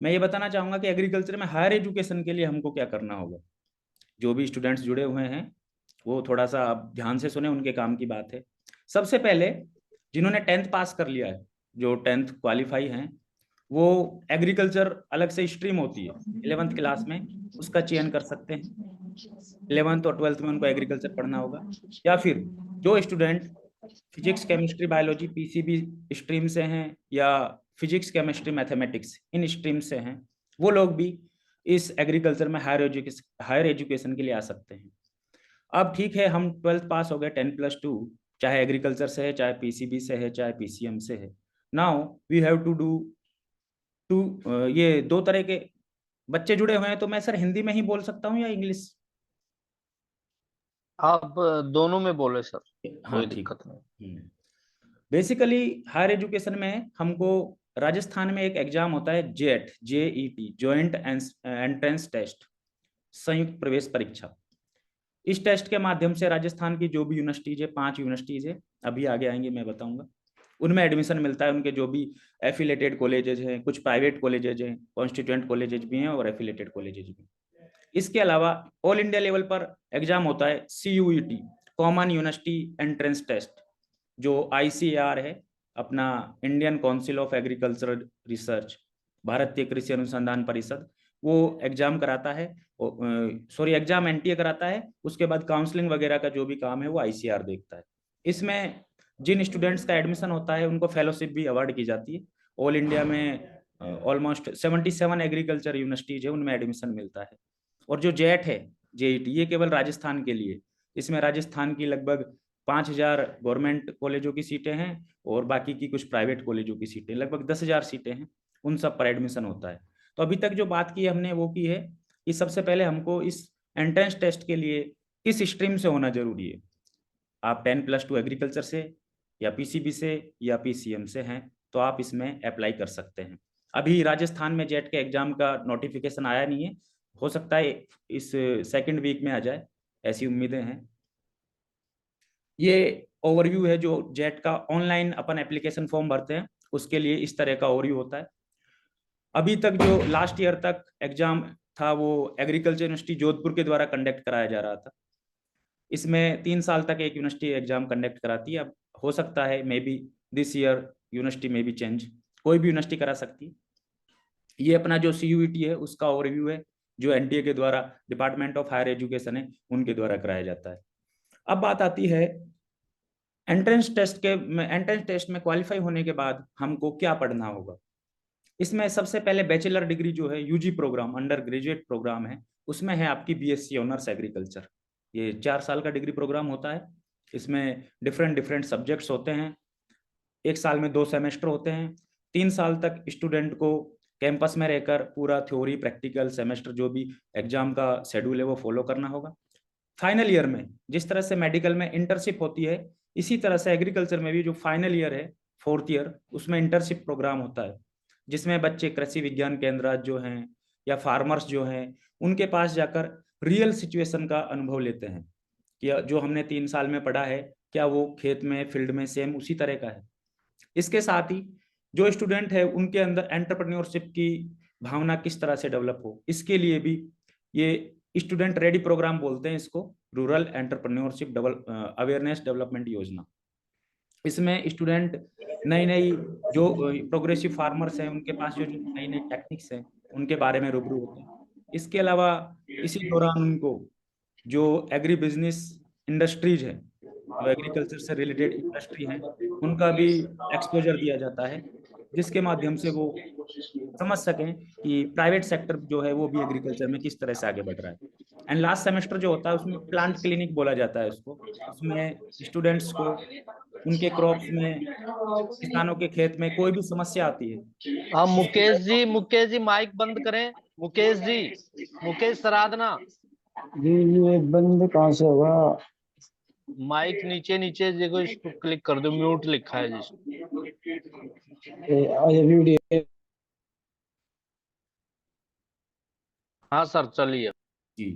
मैं ये बताना चाहूँगा कि एग्रीकल्चर में हायर एजुकेशन के लिए हमको क्या करना होगा। जो भी स्टूडेंट्स जुड़े हुए हैं, वो थोड़ा-सा आप ध्यान से सुनें, उनके काम की बात है। सबसे पहले जिन्होंने 10th पास कर लिया है, जो 10th क्वालीफाई हैं, वो एग्रीकल्चर अलग से स्ट्रीम होती है, 11th क्लास में उसका चयन कर सकते हैं। 11th और 12th में उनको एग्रीकल्चर पढ़ना होगा। या फिर जो student physics, chemistry, biology, PCB stream से हैं या फिजिक्स, केमिस्ट्री, मैथमेटिक्स इन स्ट्रीम से हैं, वो लोग भी इस एग्रीकल्चर में हायर एजुकेशन के लिए आ सकते हैं। अब ठीक है, हम 12th पास हो गए, 10+2, चाहे एग्रीकल्चर से है, चाहे पीसीबी से है, चाहे पीसीएम से है। Now we have to do to ये 2 तरह के बच्चे जुड़े हुए हैं, तो मैं सर हिंदी में ही बोल सकता हूँ या इंग्लिश? आप दोनों में बोले सर, हाँ, कोई ठीक। दिक्कत नहीं। बेसिकली हायर एजुकेशन में हमको राजस्थान में एक एग्जाम होता है JET, JET, joint entrance test, संयुक्त प्रवेश परीक्षा। इस टेस्ट के माध्यम से राजस्थान की जो भी यूनिवर्सिटीज है, 5 यूनिवर्सिटीज है, अभी आगे आएंगे मैं बताऊंगा, उनमें एडमिशन मिलता है। उनके जो भी एफिलेटेड कॉलेजेज हैं, कुछ प्राइवेट कॉलेजेज हैं, कॉन्स्टिट्यूएंट कॉलेजेज भी हैं और एफिलेटेड कॉलेजेज भी। इसके अलावा ऑल इंडिया लेवल पर एग्जाम होता है CUET, common university entrance test, जो ICAR है, अपना Indian council of agricultural research, भारतीय कृषि अनुसंधान परिषद, वो एग्जाम कराता है, सॉरी एग्जाम NTA कराता है। उसके बाद काउंसलिंग वगैरह का जो भी काम है वो ICAR देखता है। इसमें जिन स्टूडेंट्स का एडमिशन होता है उनको फेलोशिप भी अवार्ड की जाती है। ऑल इंडिया में ऑलमोस्ट 77 एग्रीकल्चर यूनिवर्सिटीज है, उनमें एडमिशन मिलता है। और जो जेट है, जेईटी, ये केवल राजस्थान के लिए। इसमें राजस्थान की लगभग 5,000 गवर्नमेंट कॉलेजों की सीटें हैं और बाकी की कुछ प्राइवेट कॉलेजों की सीटें, लगभग 10,000 सीटें हैं, उन सब पर एडमिशन होता है। तो अभी तक जो बात की हमने वो की है कि सबसे पहले हमको इस एंट्रेंस टेस्ट के लिए किस स्ट्रीम से होना जरूरी है। आप 10+2 एग्रीकल्चर से या पीसीबी से या पीसीएम से हैं तो आप इसमें अप्लाई कर सकते हैं। अभी राजस्थान में जेट के एग्जाम का नोटिफिकेशन आया नहीं है, हो सकता है इस सेकंड वीक में आ जाए, ऐसी उम्मीदें हैं। ये ओवरव्यू है जो जेट का ऑनलाइन अपन एप्लीकेशन फॉर्म भरते हैं उसके लिए इस तरह का ओवरव्यू होता है। अभी तक जो लास्ट ईयर तक एग्जाम था वो एग्रीकल्चर यूनिवर्सिटी जोधपुर के द्वारा कंडक्ट कराया जा रहा था। इसमें 3 साल तक एक यूनिवर्सिटी एग्जाम कंडक्ट कराती है। अब हो सकता है may be this year university में भी चेंज, कोई भी यूनिवर्सिटी करा सकती है। ये अपना जो CUET है उसका ओवरव्यू है, जो NTA के द्वारा, डिपार्टमेंट ऑफ हायर एजुकेशन है, उनके द्वारा कराया जाता है। अब बात आती है एंट्रेंस टेस्ट में क्वालिफाई होने के बाद हमको क्या पढ़ना होगा। इसमें सबसे पहले बैचलर डिग्री जो है, UG program, undergraduate program है, उसमें है आपकी BSc ऑनर्स एग्रीकल्चर। ये 4 साल का डिग्री प्रोग्राम होता है। इसमें डिफरेंट डिफरेंट सब्जेक्ट्स होते हैं। एक साल में 2 सेमेस्टर होते हैं। 3 साल तक स्टूडेंट को कैंपस में रहकर पूरा थ्योरी, प्रैक्टिकल, सेमेस्टर जो भी एग्जाम का शेड्यूल है वो फॉलो करना होगा। फाइनल ईयर में जिस तरह से मेडिकल में इंटर्नशिप होती है, इसी तरह से एग्रीकल्चर में भी जो फाइनल ईयर है, 4th ईयर, उसमें इंटर्नशिप प्रोग्राम होता है, जिसमें बच्चे कृषि विज्ञान केंद्र जो हैं या फार्मर्स जो हैं उनके पास जाकर रियल सिचुएशन का अनुभव लेते हैं कि जो हमने 3 साल में पढ़ा है क्या वो खेत में, फील्ड में सेम उसी तरह का है। इसके साथ ही जो स्टूडेंट है उनके अंदर एंटरप्रेन्योरशिप की भावना किस तरह से डेवलप हो, इसके लिए भी ये स्टूडेंट रेडी प्रोग्राम बोलते हैं इसको, रूरल एंटरप्रेन्योरशिप अवेयरनेस डेवलपमेंट योजना। इसमें स्टूडेंट नई नई जो प्रोग्रेसिव फार्मर्स हैं उनके पास जो नई नई टेक्निक्स हैं उनके बारे में रूबरू होते हैं। इसके अलावा इसी दौरान उनको जो एग्री बिजनेस इंडस्ट्रीज है, जो एग्रीकल्चर से रिलेटेड इंडस्ट्री है, उनका भी एक्सपोजर दिया जाता है, जिसके माध्यम से वो समझ सकें कि प्राइवेट सेक्टर जो है वो भी एग्रीकल्चर में किस तरह से आगे बढ़ रहा है। एंड लास्ट सेमेस्टर जो होता है उसमें प्लांट क्लिनिक बोला जाता है उसको। उसमें स्टूडेंट्स को उनके क्रॉप्स में, किसानों के खेत में कोई भी समस्या आती है। हाँ मुकेश जी माइक बंद करें। मुकेश जी, मुकेश सराधना, जी ये बंद कहाँ से होगा? माइक नीचे नीचे देखो, इसको क्लिक कर दो, म्यूट लिखा है जिसको। ये वीडियो। हाँ सर चलिए। जी,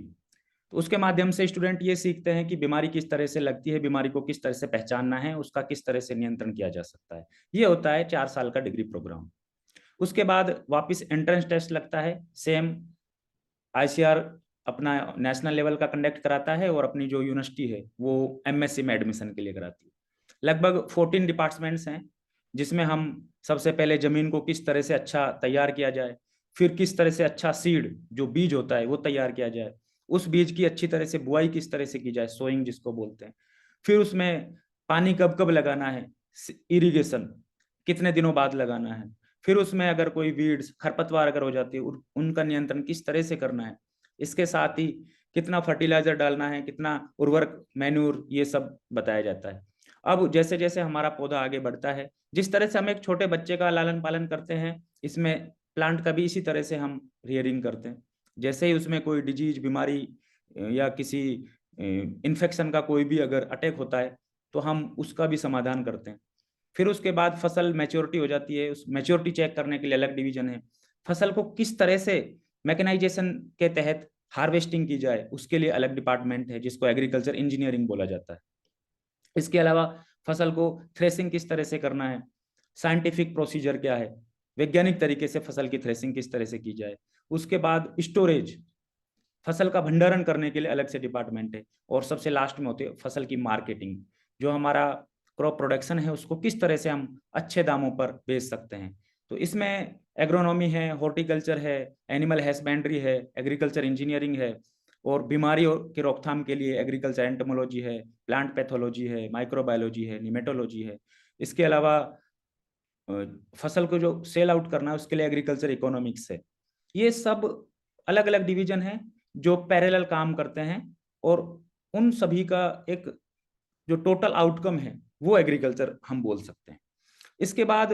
तो उसके माध्यम से स्टूडेंट ये सीखते हैं कि बीमारी किस तरह से लगती है, बीमारी को किस तरह से पहचानना है, उसका किस तरह से नियंत्रण किया जा सकता है। ये होता है 4 साल का डिग्री प्रोग्राम। उसके बाद वापस एंट्रेंस टेस्ट लगता है, सेम ICAR अपना नेशनल लेवल का कंडक्ट कराता है और अपनी जो यूनिवर्सिटी है वो MSc में एडमिशन के लिए कराती है। लगभग 14 डिपार्टमेंट्स हैं जिसमें हम सबसे पहले जमीन को किस तरह से अच्छा तैयार किया जाए, फिर किस तरह से अच्छा सीड जो बीज होता है वो तैयार किया जाए, उस बीज की अच्छी तरह से बुआई किस तरह से की जाए, सोइंग जिसको बोलते हैं, फिर उसमें पानी कब कब लगाना है, इरिगेशन कितने दिनों बाद लगाना है, फिर उसमें अगर कोई वीड्स खरपतवार अगर हो जाती है उनका नियंत्रण किस तरह से करना है, इसके साथ ही कितना फर्टिलाइजर डालना है, कितना उर्वरक मैन्यूर, ये सब बताया जाता है। अब जैसे जैसे हमारा पौधा आगे बढ़ता है, जिस तरह से हम एक छोटे बच्चे का लालन पालन करते हैं, इसमें प्लांट का भी इसी तरह से हम रियरिंग करते हैं। जैसे ही उसमें कोई डिजीज बीमारी या किसी इन्फेक्शन का कोई भी अगर अटैक होता है तो हम उसका भी समाधान करते हैं। फिर उसके बाद फसल मैच्योरिटी हो जाती है, उस मैच्योरिटी चेक करने के लिए अलग डिवीजन है। फसल को किस तरह से मैकेनाइजेशन के तहत हार्वेस्टिंग की जाए उसके लिए अलग डिपार्टमेंट है जिसको एग्रीकल्चर इंजीनियरिंग बोला जाता है। इसके अलावा फसल को थ्रेसिंग किस तरह से करना है, साइंटिफिक प्रोसीजर क्या है, वैज्ञानिक तरीके से फसल की थ्रेसिंग किस तरह से की जाए। उसके बाद स्टोरेज, फसल का भंडारण करने के लिए अलग से डिपार्टमेंट है। और सबसे लास्ट में होती है फसल की मार्केटिंग, जो हमारा क्रॉप प्रोडक्शन है उसको किस तरह से हम अच्छे दामों पर बेच सकते हैं। तो इसमें एग्रोनॉमी है, हॉर्टिकल्चर है, एनिमल हस्बेंड्री है, एग्रीकल्चर इंजीनियरिंग है, और बीमारियों की रोकथाम के लिए एग्रीकल्चर एंटोमोलॉजी है, प्लांट पैथोलॉजी है, माइक्रोबायोलॉजी है, निमेटोलॉजी है। इसके अलावा फसल को जो सेल आउट करना है उसके लिए एग्रीकल्चर इकोनॉमिक्स है। ये सब अलग अलग डिवीजन है जो पैरेलल काम करते हैं, और उन सभी का एक जो टोटल आउटकम है वो एग्रीकल्चर हम बोल सकते हैं। इसके बाद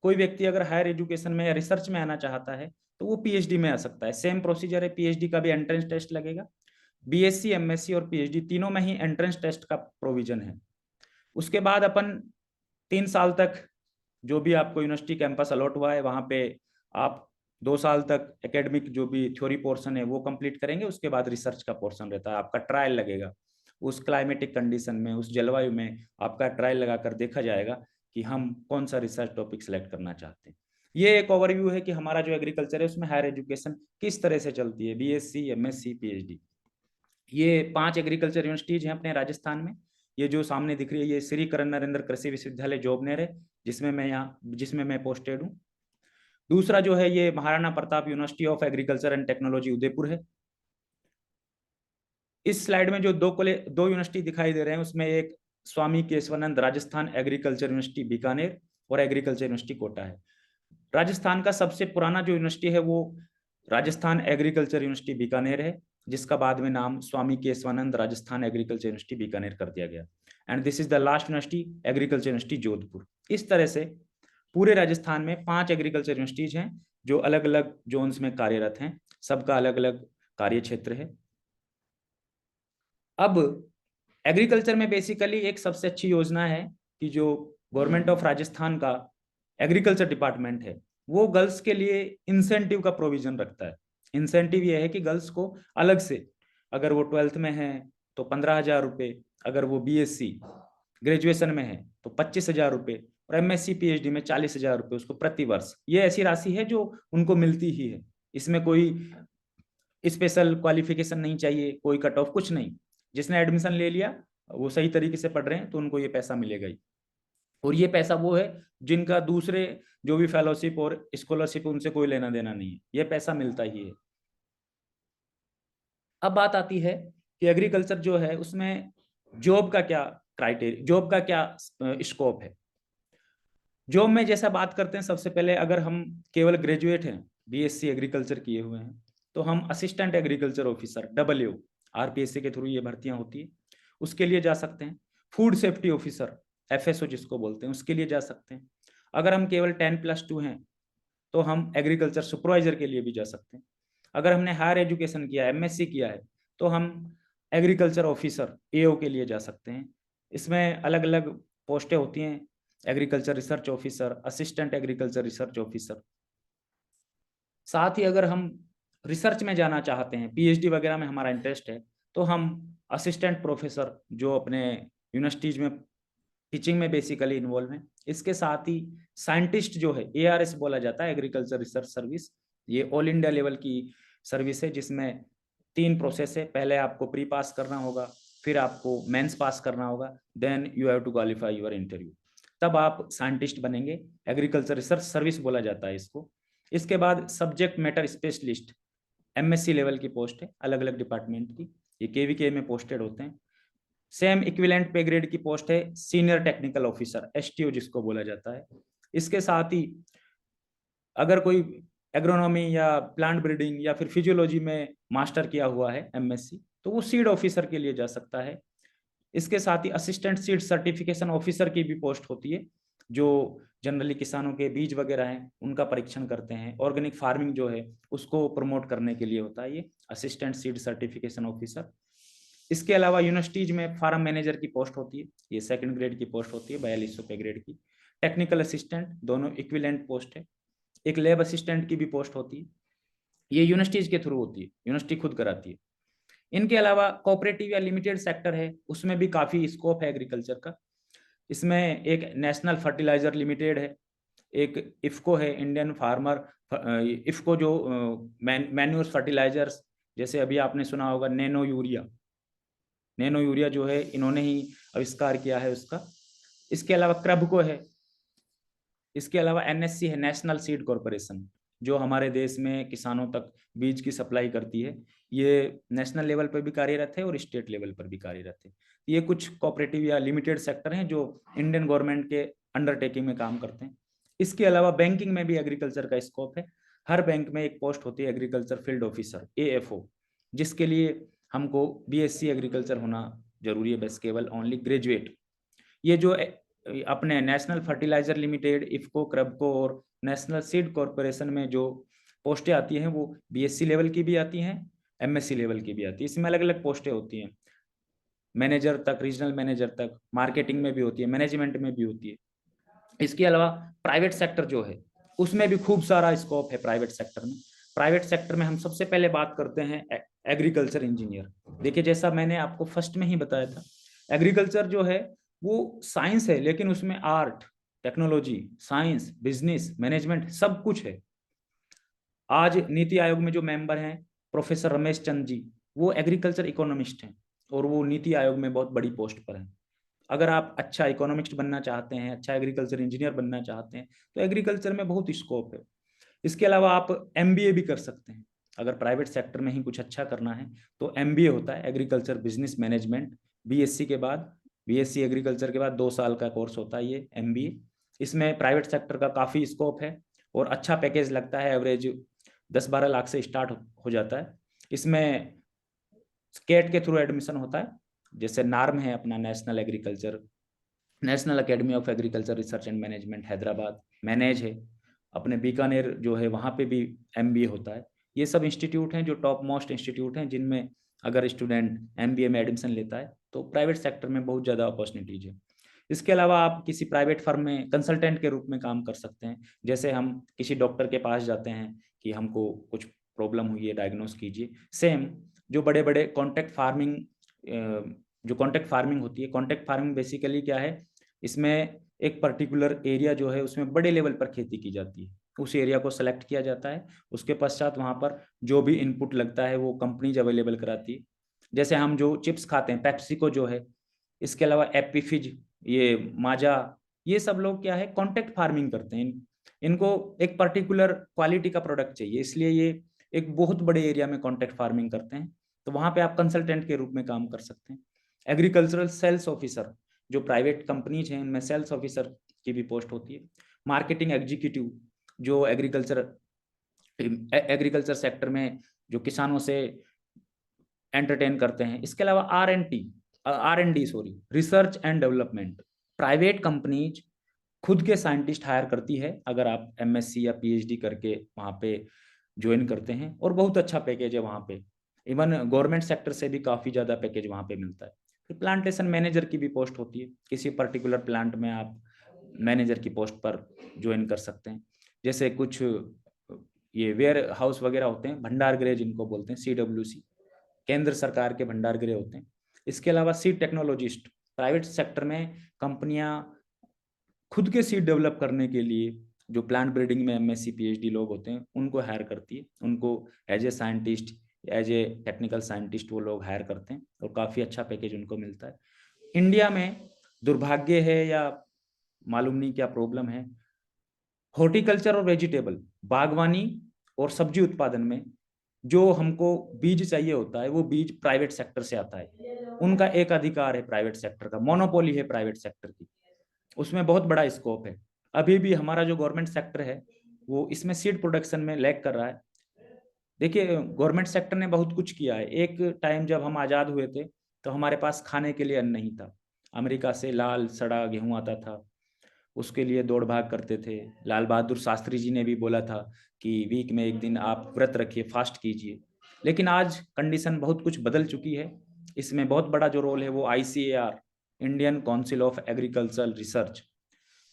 कोई व्यक्ति अगर हायर एजुकेशन में या रिसर्च में आना चाहता है तो वो PhD में आ सकता है। सेम प्रोसीजर है, PhD का भी एंट्रेंस टेस्ट लगेगा। BSc, MSc और PhD तीनों में ही एंट्रेंस टेस्ट का प्रोविजन है। उसके बाद अपन 3 साल तक जो भी आपको यूनिवर्सिटी कैंपस अलॉट हुआ है वहाँ पे आप 2 साल तक एकेडमिक जो भी थ्योरी पोर्शन है वो कंप्लीट करेंगे। उसके बाद रिसर्च का पोर्शन रहता है, आपका ट्रायल लगेगा। उस क्लाइमेटिक कंडीशन में, उस जलवायु में आपका ट्रायल लगाकर देखा जाएगा कि हम कौन सा रिसर्च टॉपिक सेलेक्ट करना चाहते हैं। ये एक ओवरव्यू है कि हमारा जो एग्रीकल्चर है उसमें हायर एजुकेशन किस तरह से चलती है, BSc, MSc, PhD। ये 5 एग्रीकल्चर यूनिवर्सिटीज हैं अपने राजस्थान में। ये जो सामने दिख रही है ये श्री करण नरेंद्र कृषि विश्वविद्यालय जोबनेर है, जिसमें मैं पोस्टेड हूँ। दूसरा जो है ये Maharana Pratap university of agriculture and technology Udaipur है। इस स्लाइड में जो दो यूनिवर्सिटी दिखाई दे रहे हैं उसमें एक स्वामी केशवानंद राजस्थान एग्रीकल्चर यूनिवर्सिटी बीकानेर और एग्रीकल्चर यूनिवर्सिटी कोटा है। राजस्थान का सबसे पुराना जो यूनिवर्सिटी है वो राजस्थान एग्रीकल्चर यूनिवर्सिटी बीकानेर है, जिसका बाद में नाम स्वामी केशवानंद राजस्थान एग्रीकल्चर यूनिवर्सिटी बीकानेर कर दिया गया। And this is the last university agriculture university Jodhpur. इस तरह से पूरे राजस्थान में 5 एग्रीकल्चर यूनिवर्सिटीज हैं जो अलग अलग जोन्स में कार्यरत हैं, सबका अलग अलग कार्य क्षेत्र है। अब एग्रीकल्चर में बेसिकली एक सबसे अच्छी योजना है कि जो गवर्नमेंट ऑफ राजस्थान का एग्रीकल्चर डिपार्टमेंट है वो गर्ल्स के लिए इंसेंटिव का प्रोविजन रखता है। इंसेंटिव ये है कि गर्ल्स को अलग से, अगर वो 12th में है तो 15,000 रुपये, अगर वो BSc ग्रेजुएशन में है तो 25,000 रुपये, और MSc PhD में 40,000 रुपये उसको प्रति वर्ष। ये ऐसी राशि है जो उनको मिलती ही है, इसमें कोई स्पेशल क्वालिफिकेशन नहीं चाहिए, कोई कट ऑफ कुछ नहीं। जिसने एडमिशन ले लिया वो सही तरीके से पढ़ रहे हैं तो उनको ये पैसा मिलेगा ही। और ये पैसा वो है जिनका दूसरे जो भी फेलोशिप और स्कॉलरशिप उनसे कोई लेना देना नहीं है, ये पैसा मिलता ही है। अब बात आती है कि एग्रीकल्चर जो है उसमें जॉब का क्या क्राइटेरिया, जॉब का क्या स्कोप है। जॉब में जैसा बात करते हैं, सबसे पहले अगर हम केवल ग्रेजुएट हैं, BSc एग्रीकल्चर किए हुए हैं, तो हम assistant agriculture officer AAO RPSC के थ्रू ये भर्तियां होती है, उसके लिए जा सकते हैं। फूड सेफ्टी ऑफिसर FSO जिसको बोलते हैं, उसके लिए जा सकते हैं। अगर हम केवल 10+2 हैं तो हम एग्रीकल्चर सुपरवाइजर के लिए भी जा सकते हैं। अगर हमने हायर एजुकेशन किया, MSc किया है, तो हम एग्रीकल्चर ऑफिसर AO के लिए जा सकते हैं। इसमें अलग अलग पोस्टें होती हैं, agriculture research officer, assistant agriculture research officer. साथ ही अगर हम रिसर्च में जाना चाहते हैं, PhD वगैरह में हमारा इंटरेस्ट है, तो हम असिस्टेंट प्रोफेसर जो अपने यूनिवर्सिटीज में टीचिंग में बेसिकली इन्वॉल्व हैं, इसके साथ ही साइंटिस्ट जो है, ARS बोला जाता है, एग्रीकल्चर रिसर्च सर्विस, ये ऑल इंडिया लेवल की सर्विस है, जिसमें 3 प्रोसेस है। पहले आपको प्री पास करना होगा, फिर आपको मेंस पास करना होगा, then you have to qualify your interview, तब आप साइंटिस्ट बनेंगे। एग्रीकल्चर रिसर्च सर्विस बोला जाता है इसको। इसके बाद subject matter specialist, MSc level की पोस्ट है, अलग अलग डिपार्टमेंट की, ये KVK में पोस्टेड होते हैं। सेम इक्विवेलेंट पे ग्रेड की पोस्ट है सीनियर टेक्निकल ऑफिसर, STO जिसको बोला जाता है। इसके साथ ही अगर कोई एग्रोनॉमी या प्लांट ब्रीडिंग या फिर फिजियोलॉजी में मास्टर किया हुआ है MSc, तो वो सीड ऑफिसर के लिए जा सकता है। इसके साथ ही असिस्टेंट सीड सर्टिफिकेशन ऑफिसर की भी पोस्ट होती है, जो जनरली किसानों के बीज वगैरह हैं उनका परीक्षण करते हैं। ऑर्गेनिक फार्मिंग जो है उसको प्रमोट करने के लिए होता है ये असिस्टेंट सीड सर्टिफिकेशन ऑफिसर। इसके अलावा यूनिवर्सिटीज में फार्म मैनेजर की पोस्ट होती है, ये 2nd ग्रेड की पोस्ट होती है, 4200 पे ग्रेड की। टेक्निकल असिस्टेंट, दोनों इक्विवेलेंट पोस्ट है। एक लैब असिस्टेंट की भी पोस्ट होती है, ये यूनिवर्सिटीज के थ्रू होती है, यूनिवर्सिटी खुद कराती है। इनके अलावा कोऑपरेटिव या लिमिटेड सेक्टर है, उसमें भी काफी स्कोप है एग्रीकल्चर का। इसमें एक नेशनल फर्टिलाइजर लिमिटेड है, एक इफ्को है, इंडियन फार्मर इफ्को, जो मैन्यूर फर्टिलाइजर्स, जैसे अभी आपने सुना होगा नैनो यूरिया जो है इन्होंने ही आविष्कार किया है उसका। इसके अलावा क्रबको है। इसके अलावा NSC है, नेशनल सीड कॉर्पोरेशन, जो हमारे देश में किसानों तक बीज की सप्लाई करती है। ये नेशनल लेवल पर भी कार्यरत है और स्टेट लेवल पर भी कार्यरत है। ये कुछ कोऑपरेटिव या लिमिटेड सेक्टर हैं जो इंडियन गवर्नमेंट के अंडरटेकिंग में काम करते हैं। इसके अलावा बैंकिंग में भी एग्रीकल्चर का स्कोप है। हर बैंक में एक पोस्ट होती है एग्रीकल्चर फील्ड ऑफिसर, AFO, जिसके लिए हमको BSc एग्रीकल्चर होना जरूरी है, बस केवल ओनली ग्रेजुएट। ये जो अपने national fertiliser limited, IFFCO, Kribhco और नेशनल सीड कॉर्पोरेशन में जो पोस्टें आती हैं वो BSc लेवल की भी आती हैं, MSc लेवल की भी आती है। इसमें अलग अलग पोस्टें होती हैं, मैनेजर तक, रीजनल मैनेजर तक, मार्केटिंग में भी होती है, मैनेजमेंट में भी होती है। इसके अलावा प्राइवेट सेक्टर जो है उसमें भी खूब सारा स्कोप है। प्राइवेट सेक्टर में हम सबसे पहले बात करते हैं एग्रीकल्चर इंजीनियर। देखिए, जैसा मैंने आपको फर्स्ट में ही बताया था, एग्रीकल्चर जो है वो साइंस है, लेकिन उसमें art, technology, science, business, management सब कुछ है। आज नीति आयोग में जो मेंबर हैं प्रोफेसर रमेश चंद जी, वो एग्रीकल्चर इकोनॉमिस्ट हैं और वो नीति आयोग में बहुत बड़ी पोस्ट पर हैं। अगर आप अच्छा इकोनॉमिस्ट बनना चाहते हैं, अच्छा एग्रीकल्चर इंजीनियर बनना चाहते हैं, तो एग्रीकल्चर में बहुत स्कोप है। इसके अलावा आप MBA भी कर सकते हैं। अगर प्राइवेट सेक्टर में ही कुछ अच्छा करना है तो MBA होता है, एग्रीकल्चर बिजनेस मैनेजमेंट। BSc के बाद, BSc एग्रीकल्चर के बाद 2 साल का कोर्स होता है ये MBA। इसमें प्राइवेट सेक्टर का काफ़ी स्कोप है और अच्छा पैकेज लगता है, एवरेज 10-12 लाख से स्टार्ट हो जाता है। इसमें स्केट के थ्रू एडमिशन होता है, जैसे नार्म है अपना national academy of agriculture research and management Hyderabad, manage है अपने बीकानेर जो है, वहाँ पे भी MBA होता है। ये सब इंस्टीट्यूट हैं जो टॉप मोस्ट इंस्टीट्यूट हैं, जिनमें अगर स्टूडेंट MBA में एडमिशन लेता है तो प्राइवेट सेक्टर में बहुत ज़्यादा अपॉर्चुनिटीज है। इसके अलावा आप किसी प्राइवेट फर्म में कंसल्टेंट के रूप में काम कर सकते हैं। जैसे हम किसी डॉक्टर के पास जाते हैं कि हमको कुछ प्रॉब्लम हुई है, डायग्नोस कीजिए। सेम जो बड़े बड़े कॉन्ट्रैक्ट फार्मिंग होती है, कॉन्ट्रैक्ट फार्मिंग बेसिकली क्या है, इसमें एक पर्टिकुलर एरिया जो है उसमें बड़े लेवल पर खेती की जाती है, उस एरिया को सेलेक्ट किया जाता है, उसके पश्चात वहाँ पर जो भी इनपुट लगता है वो कंपनीज अवेलेबल कराती है। जैसे हम जो चिप्स खाते हैं, पेप्सिको जो है, इसके अलावा एप्पी फिज, ये माजा, ये सब लोग क्या है, कॉन्ट्रैक्ट फार्मिंग करते हैं। इनको एक पर्टिकुलर क्वालिटी का प्रोडक्ट चाहिए, इसलिए ये एक बहुत बड़े एरिया में कॉन्ट्रैक्ट फार्मिंग करते हैं। तो वहाँ पे आप कंसल्टेंट के रूप में काम कर सकते हैं। एग्रीकल्चरल सेल्स ऑफिसर, जो प्राइवेट कंपनीज हैं उनमें सेल्स ऑफिसर की भी पोस्ट होती है। मार्केटिंग एग्जीक्यूटिव, जो एग्रीकल्चर सेक्टर में जो किसानों से एंटरटेन करते हैं। इसके अलावा R&D research and development, private companies खुद के साइंटिस्ट हायर करती है अगर आप MSc या PhD करके वहाँ पे ज्वाइन करते हैं, और बहुत अच्छा पैकेज है वहाँ पे। इवन गवर्नमेंट सेक्टर से भी काफ़ी ज़्यादा पैकेज वहाँ पे मिलता है। फिर प्लांटेशन मैनेजर की भी पोस्ट होती है, किसी पर्टिकुलर प्लांट में आप मैनेजर की पोस्ट पर ज्वाइन कर सकते हैं। जैसे कुछ ये वेयर हाउस वगैरह होते हैं, भंडार गृह जिनको बोलते हैं, CWC, केंद्र सरकार के भंडार गृह होते हैं। इसके अलावा सीड टेक्नोलॉजिस्ट, प्राइवेट सेक्टर में कंपनियां खुद के सीड डेवलप करने के लिए जो प्लांट ब्रीडिंग में एमएससी पीएचडी लोग होते हैं उनको हायर करती है, उनको as a scientist, as a technical scientist वो लोग हायर करते हैं और काफ़ी अच्छा पैकेज उनको मिलता है। इंडिया में दुर्भाग्य है या मालूम नहीं क्या प्रॉब्लम है, हॉर्टिकल्चर और वेजिटेबल, बागवानी और सब्जी उत्पादन में जो हमको बीज चाहिए होता है वो बीज प्राइवेट सेक्टर से आता है। उनका एक अधिकार है प्राइवेट सेक्टर का, मोनोपोली है प्राइवेट सेक्टर की, उसमें बहुत बड़ा स्कोप है। अभी भी हमारा जो गवर्नमेंट सेक्टर है वो इसमें सीड प्रोडक्शन में लैग कर रहा है। देखिए गवर्नमेंट सेक्टर ने बहुत कुछ किया है। एक टाइम जब हम आज़ाद हुए थे तो हमारे पास खाने के लिए अन्न नहीं था, अमेरिका से लाल सड़ा गेहूं आता था, उसके लिए दौड़ भाग करते थे। लाल बहादुर शास्त्री जी ने भी बोला था कि वीक में एक दिन आप व्रत रखिए, फास्ट कीजिए। लेकिन आज कंडीशन बहुत कुछ बदल चुकी है। इसमें बहुत बड़ा जो रोल है वो ICAR, Indian council of agricultural research,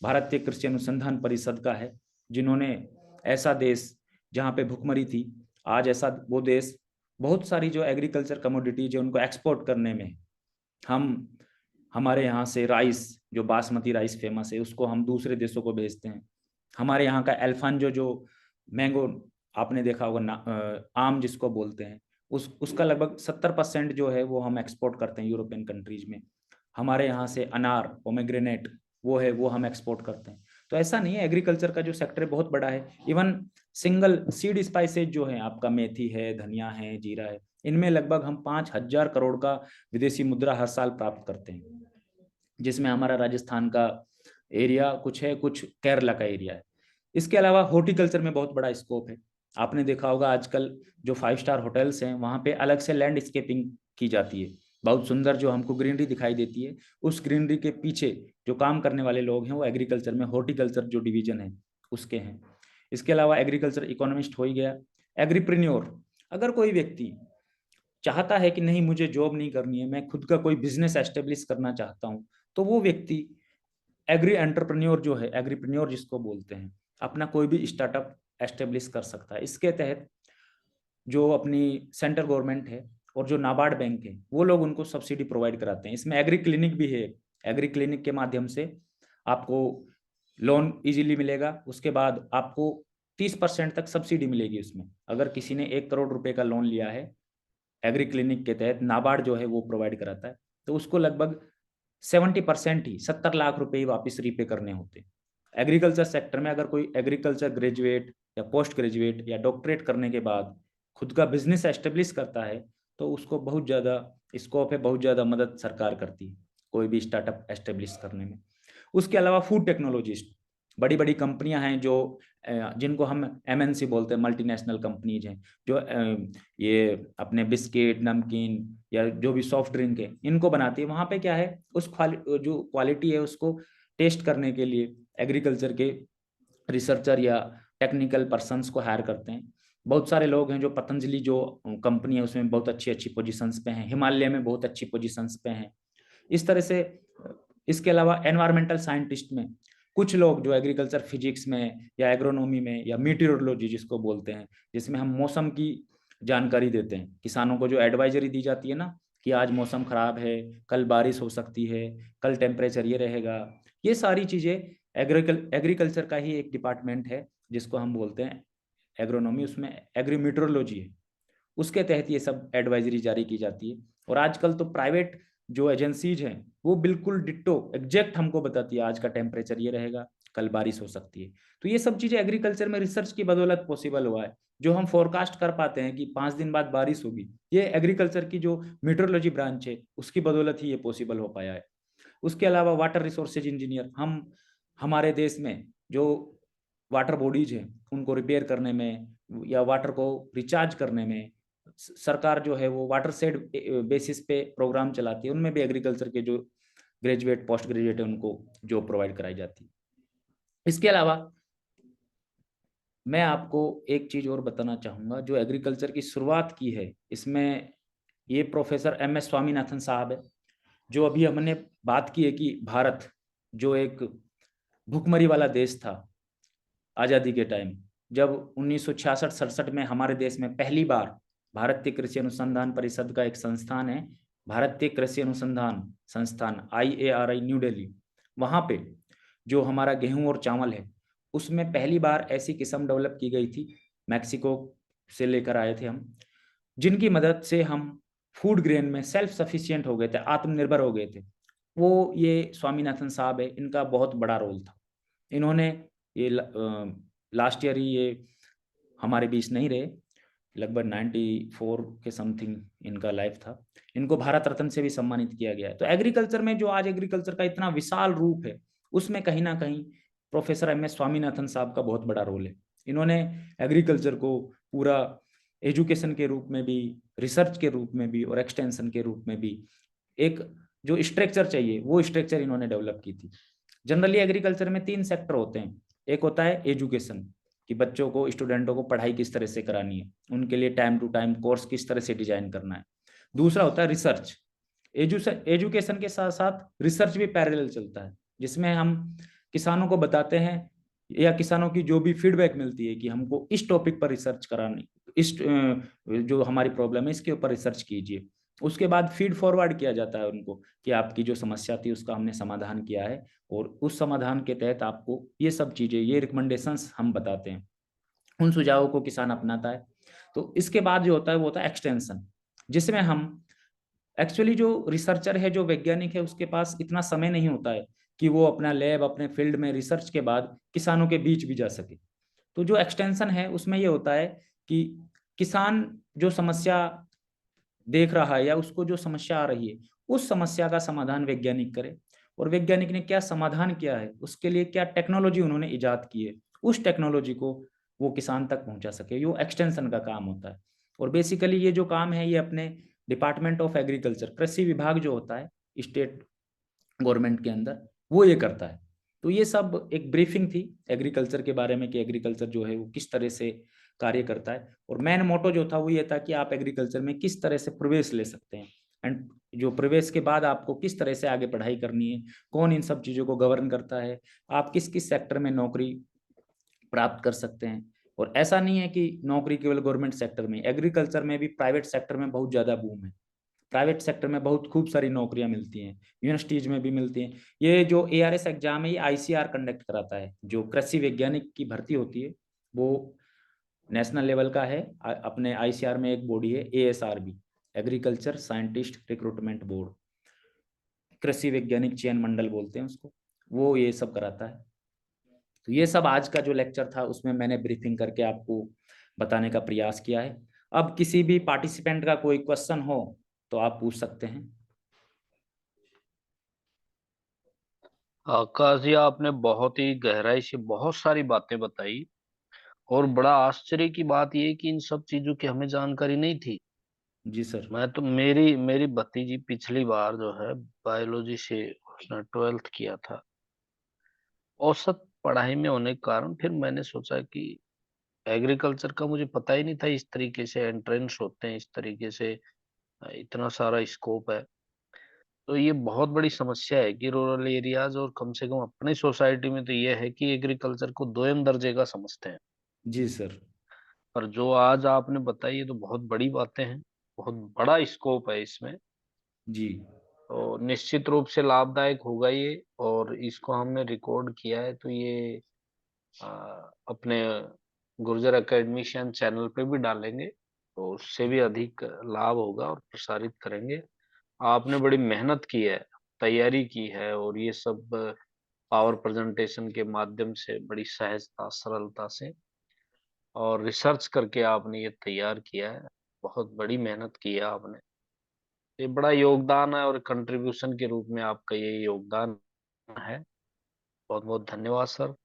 भारतीय कृषि अनुसंधान परिषद का है, जिन्होंने ऐसा देश जहाँ पे भुखमरी थी, आज ऐसा वो देश बहुत सारी जो एग्रीकल्चर कमोडिटीज है उनको एक्सपोर्ट करने में, हम हमारे यहाँ से राइस जो बासमती राइस फेमस है उसको हम दूसरे देशों को भेजते हैं। हमारे यहाँ का अल्फांजो जो मैंगो आपने देखा होगा, आम जिसको बोलते हैं, उसका लगभग 70% जो है वो हम एक्सपोर्ट करते हैं यूरोपियन कंट्रीज में। हमारे यहाँ से अनार, पोमेग्रेनेट वो है वो हम एक्सपोर्ट करते हैं। तो ऐसा नहीं है, एग्रीकल्चर का जो सेक्टर है बहुत बड़ा है। इवन सिंगल सीड स्पाइसेज जो है, आपका मेथी है, धनिया है, जीरा है, इनमें लगभग हम 5,000 करोड़ का विदेशी मुद्रा हर साल प्राप्त करते हैं, जिसमें हमारा राजस्थान का एरिया कुछ है, कुछ केरला का एरिया है। इसके अलावा हॉर्टिकल्चर में बहुत बड़ा स्कोप है। आपने देखा होगा आजकल जो 5 स्टार होटल्स हैं वहाँ पे अलग से लैंडस्केपिंग की जाती है, बहुत सुंदर जो हमको ग्रीनरी दिखाई देती है। उस ग्रीनरी के पीछे जो काम करने वाले लोग हैं वो एग्रीकल्चर में हॉर्टिकल्चर जो डिवीजन है उसके हैं। इसके अलावा एग्रीकल्चर इकोनॉमिस्ट हो ही गया। एग्रीप्रेन्योर, अगर कोई व्यक्ति चाहता है कि नहीं मुझे जॉब नहीं करनी है, मैं खुद का कोई बिजनेस एस्टेब्लिश करना चाहता हूँ, तो वो व्यक्ति एग्री एंटरप्रेन्योर जो है, एग्रीप्रेन्योर जिसको बोलते हैं, अपना कोई भी स्टार्टअप एस्टेब्लिश कर सकता है। इसके तहत जो अपनी सेंट्रल गवर्नमेंट है और जो नाबार्ड बैंक है वो लोग उनको सब्सिडी प्रोवाइड कराते हैं। इसमें एग्री क्लिनिक भी है, एग्री क्लिनिक के माध्यम से आपको लोन इजीली मिलेगा। उसके बाद आपको 30% तक सब्सिडी मिलेगी उसमें। अगर किसी ने 1 करोड़ रुपए का लोन लिया है एग्री क्लिनिक के तहत, नाबार्ड जो है वो प्रोवाइड कराता है, तो उसको लगभग 70% ही, 70 लाख रुपए ही वापस रीपे करने होते हैं। एग्रीकल्चर सेक्टर में अगर कोई एग्रीकल्चर ग्रेजुएट या पोस्ट ग्रेजुएट या डॉक्टरेट करने के बाद खुद का बिजनेस एस्टेब्लिश करता है तो उसको बहुत ज़्यादा स्कोप है, बहुत ज़्यादा मदद सरकार करती है कोई भी स्टार्टअप एस्टेब्लिश करने में। उसके अलावा फूड टेक्नोलॉजिस्ट, बड़ी बड़ी कंपनियां हैं जो जिनको हम MNC बोलते हैं, मल्टीनेशनल कंपनीज हैं, जो ये अपने बिस्किट, नमकीन या जो भी सॉफ्ट ड्रिंक है इनको बनाती है। वहाँ पे क्या है, उस जो क्वालिटी है उसको टेस्ट करने के लिए एग्रीकल्चर के रिसर्चर या टेक्निकल पर्सन्स को हायर करते हैं। बहुत सारे लोग हैं जो पतंजलि जो कंपनी है उसमें बहुत अच्छी अच्छी पोजीशंस पे हैं, हिमालय में बहुत अच्छी पोजीशंस पे हैं, इस तरह से। इसके अलावा एनवायरमेंटल साइंटिस्ट में कुछ लोग जो एग्रीकल्चर फिजिक्स में या एग्रोनॉमी में या मीटियोरोलॉजी जिसको बोलते हैं, जिसमें हम मौसम की जानकारी देते हैं, किसानों को जो एडवाइजरी दी जाती है ना कि आज मौसम खराब है, कल बारिश हो सकती है, कल टेम्परेचर ये रहेगा, ये सारी चीज़ें एग्रीकल्चर का ही एक डिपार्टमेंट है जिसको हम बोलते हैं एग्रोनॉमी, उसमें एग्री मीटरोलॉजी है, उसके तहत ये सब एडवाइजरी जारी की जाती है। और आजकल तो प्राइवेट जो एजेंसीज हैं वो बिल्कुल डिट्टो एग्जैक्ट हमको बताती है आज का टेम्परेचर ये रहेगा, कल बारिश हो सकती है। तो ये सब चीज़ें एग्रीकल्चर में रिसर्च की बदौलत पॉसिबल हुआ है। जो हम फोरकास्ट कर पाते हैं कि 5 दिन बाद बारिश होगी, ये एग्रीकल्चर की जो मीटरोलॉजी ब्रांच है उसकी बदौलत ही ये पॉसिबल हो पाया है। उसके अलावा वाटर रिसोर्सेज इंजीनियर, हम हमारे देश में जो वाटर बॉडीज हैं उनको रिपेयर करने में या वाटर को रिचार्ज करने में सरकार जो है वो वाटर सेड बेसिस पे प्रोग्राम चलाती है, उनमें भी एग्रीकल्चर के जो ग्रेजुएट, पोस्ट ग्रेजुएट है उनको जॉब प्रोवाइड कराई जाती है। इसके अलावा मैं आपको एक चीज़ और बताना चाहूँगा, जो एग्रीकल्चर की शुरुआत की है इसमें ये प्रोफेसर MS स्वामीनाथन साहब है। जो अभी हमने बात की है कि भारत जो एक भुखमरी वाला देश था आज़ादी के टाइम, जब 1966-67 में हमारे देश में पहली बार भारतीय कृषि अनुसंधान परिषद का एक संस्थान है, भारतीय कृषि अनुसंधान संस्थान IARI न्यू दिल्ली, वहाँ पे जो हमारा गेहूं और चावल है उसमें पहली बार ऐसी किस्म डेवलप की गई थी, मैक्सिको से लेकर आए थे हम, जिनकी मदद से हम फूड ग्रेन में सेल्फ सफिशिएंट हो गए थे, आत्मनिर्भर हो गए थे। वो ये स्वामीनाथन साहब है, इनका बहुत बड़ा रोल था। इन्होंने ये लास्ट ईयर ही ये हमारे बीच नहीं रहे, लगभग 94 के समथिंग इनका लाइफ था। इनको भारत रत्न से भी सम्मानित किया गया है। तो एग्रीकल्चर में जो आज एग्रीकल्चर का इतना विशाल रूप है, उसमें कहीं ना कहीं प्रोफेसर एम एस स्वामीनाथन साहब का बहुत बड़ा रोल है। इन्होंने एग्रीकल्चर को पूरा एजुकेशन के रूप में भी, रिसर्च के रूप में भी और एक्सटेंशन के रूप में भी एक जो स्ट्रक्चर चाहिए वो स्ट्रक्चर इन्होंने डेवलप की थी। जनरली एग्रीकल्चर में 3 सेक्टर होते हैं। एक होता है एजुकेशन, कि बच्चों को, स्टूडेंटों को पढ़ाई किस तरह से करानी है, उनके लिए टाइम टू टाइम कोर्स किस तरह से डिजाइन करना है। दूसरा होता है रिसर्च। एजुकेशन के साथ साथ रिसर्च भी पैरेलल चलता है, जिसमें हम किसानों को बताते हैं या किसानों की जो भी फीडबैक मिलती है कि हमको इस टॉपिक पर रिसर्च करानी, इस जो हमारी प्रॉब्लम है इसके ऊपर रिसर्च कीजिए। उसके बाद फीड फॉरवर्ड किया जाता है उनको कि आपकी जो समस्या थी उसका हमने समाधान किया है, और उस समाधान के तहत आपको ये सब चीज़ें, ये रिकमेंडेशंस हम बताते हैं। उन सुझावों को किसान अपनाता है। तो इसके बाद जो होता है वो होता है एक्सटेंशन, जिसमें हम एक्चुअली जो रिसर्चर है, जो वैज्ञानिक है, उसके पास इतना समय नहीं होता है कि वो अपना लैब, अपने फील्ड में रिसर्च के बाद किसानों के बीच भी जा सके। तो जो एक्सटेंशन है उसमें ये होता है कि किसान जो समस्या देख रहा है या उसको जो समस्या आ रही है, उस समस्या का समाधान वैज्ञानिक करे, और वैज्ञानिक ने क्या समाधान किया है, उसके लिए क्या टेक्नोलॉजी उन्होंने इजाद की है, उस टेक्नोलॉजी को वो किसान तक पहुंचा सके। ये एक्सटेंशन का काम होता है। और बेसिकली ये जो काम है ये अपने डिपार्टमेंट ऑफ एग्रीकल्चर, कृषि विभाग जो होता है स्टेट गवर्नमेंट के अंदर, वो ये करता है। तो ये सब एक ब्रीफिंग थी एग्रीकल्चर के बारे में कि एग्रीकल्चर जो है वो किस तरह से कार्य करता है। और मेन मोटो जो था वो ये था कि आप एग्रीकल्चर में किस तरह से प्रवेश ले सकते हैं, एंड जो प्रवेश के बाद आपको किस तरह से आगे पढ़ाई करनी है, कौन इन सब चीज़ों को गवर्न करता है, आप किस किस सेक्टर में नौकरी प्राप्त कर सकते हैं। और ऐसा नहीं है कि नौकरी केवल गवर्नमेंट सेक्टर में, एग्रीकल्चर में भी प्राइवेट सेक्टर में बहुत ज़्यादा बूम है। प्राइवेट सेक्टर में बहुत खूब सारी नौकरियां मिलती हैं, यूनिवर्सिटीज में भी मिलती हैं। ये जो ARS एग्जाम है ये ICR कंडक्ट कराता है। जो कृषि वैज्ञानिक की भर्ती होती है वो नेशनल लेवल का है। अपने ICR में एक बॉडी है ASRB, agriculture scientist recruitment board, कृषि वैज्ञानिक चयन मंडल बोलते हैं उसको, वो ये सब कराता है। तो ये सब आज का जो लेक्चर था उसमें मैंने ब्रीफिंग करके आपको बताने का प्रयास किया है। अब किसी भी पार्टिसिपेंट का कोई क्वेश्चन हो तो आप पूछ सकते हैं। आकाश जी, आपने बहुत ही गहराई से बहुत सारी बातें बताई, और बड़ा आश्चर्य की बात यह कि इन सब चीजों की हमें जानकारी नहीं थी। जी सर। मैं तो, मेरी मेरी भतीजी पिछली बार जो है बायोलॉजी से उसने 12th किया था। औसत पढ़ाई में होने के कारण फिर मैंने सोचा कि एग्रीकल्चर का मुझे पता ही नहीं था, इस तरीके से एंट्रेंस होते हैं, इस तरीके से इतना सारा स्कोप है। तो ये बहुत बड़ी समस्या है कि रूरल एरियाज और कम से कम अपनी सोसाइटी में तो ये है कि एग्रीकल्चर को दोयम दर्जे का समझते हैं। जी सर। पर जो आज आपने बताई ये तो बहुत बड़ी बातें हैं, बहुत बड़ा स्कोप है इसमें। जी। तो निश्चित रूप से लाभदायक होगा ये, और इसको हमने रिकॉर्ड किया है तो ये आ, अपने गुर्जर एकेडमिशियन चैनल पे भी डालेंगे, तो उससे भी अधिक लाभ होगा और प्रसारित करेंगे। आपने बड़ी मेहनत की है, तैयारी की है, और ये सब पावर प्रेजेंटेशन के माध्यम से बड़ी सहजता, सरलता से और रिसर्च करके आपने ये तैयार किया है। बहुत बड़ी मेहनत की है आपने। ये बड़ा योगदान है, और कंट्रीब्यूशन के रूप में आपका ये योगदान है। बहुत बहुत धन्यवाद सर।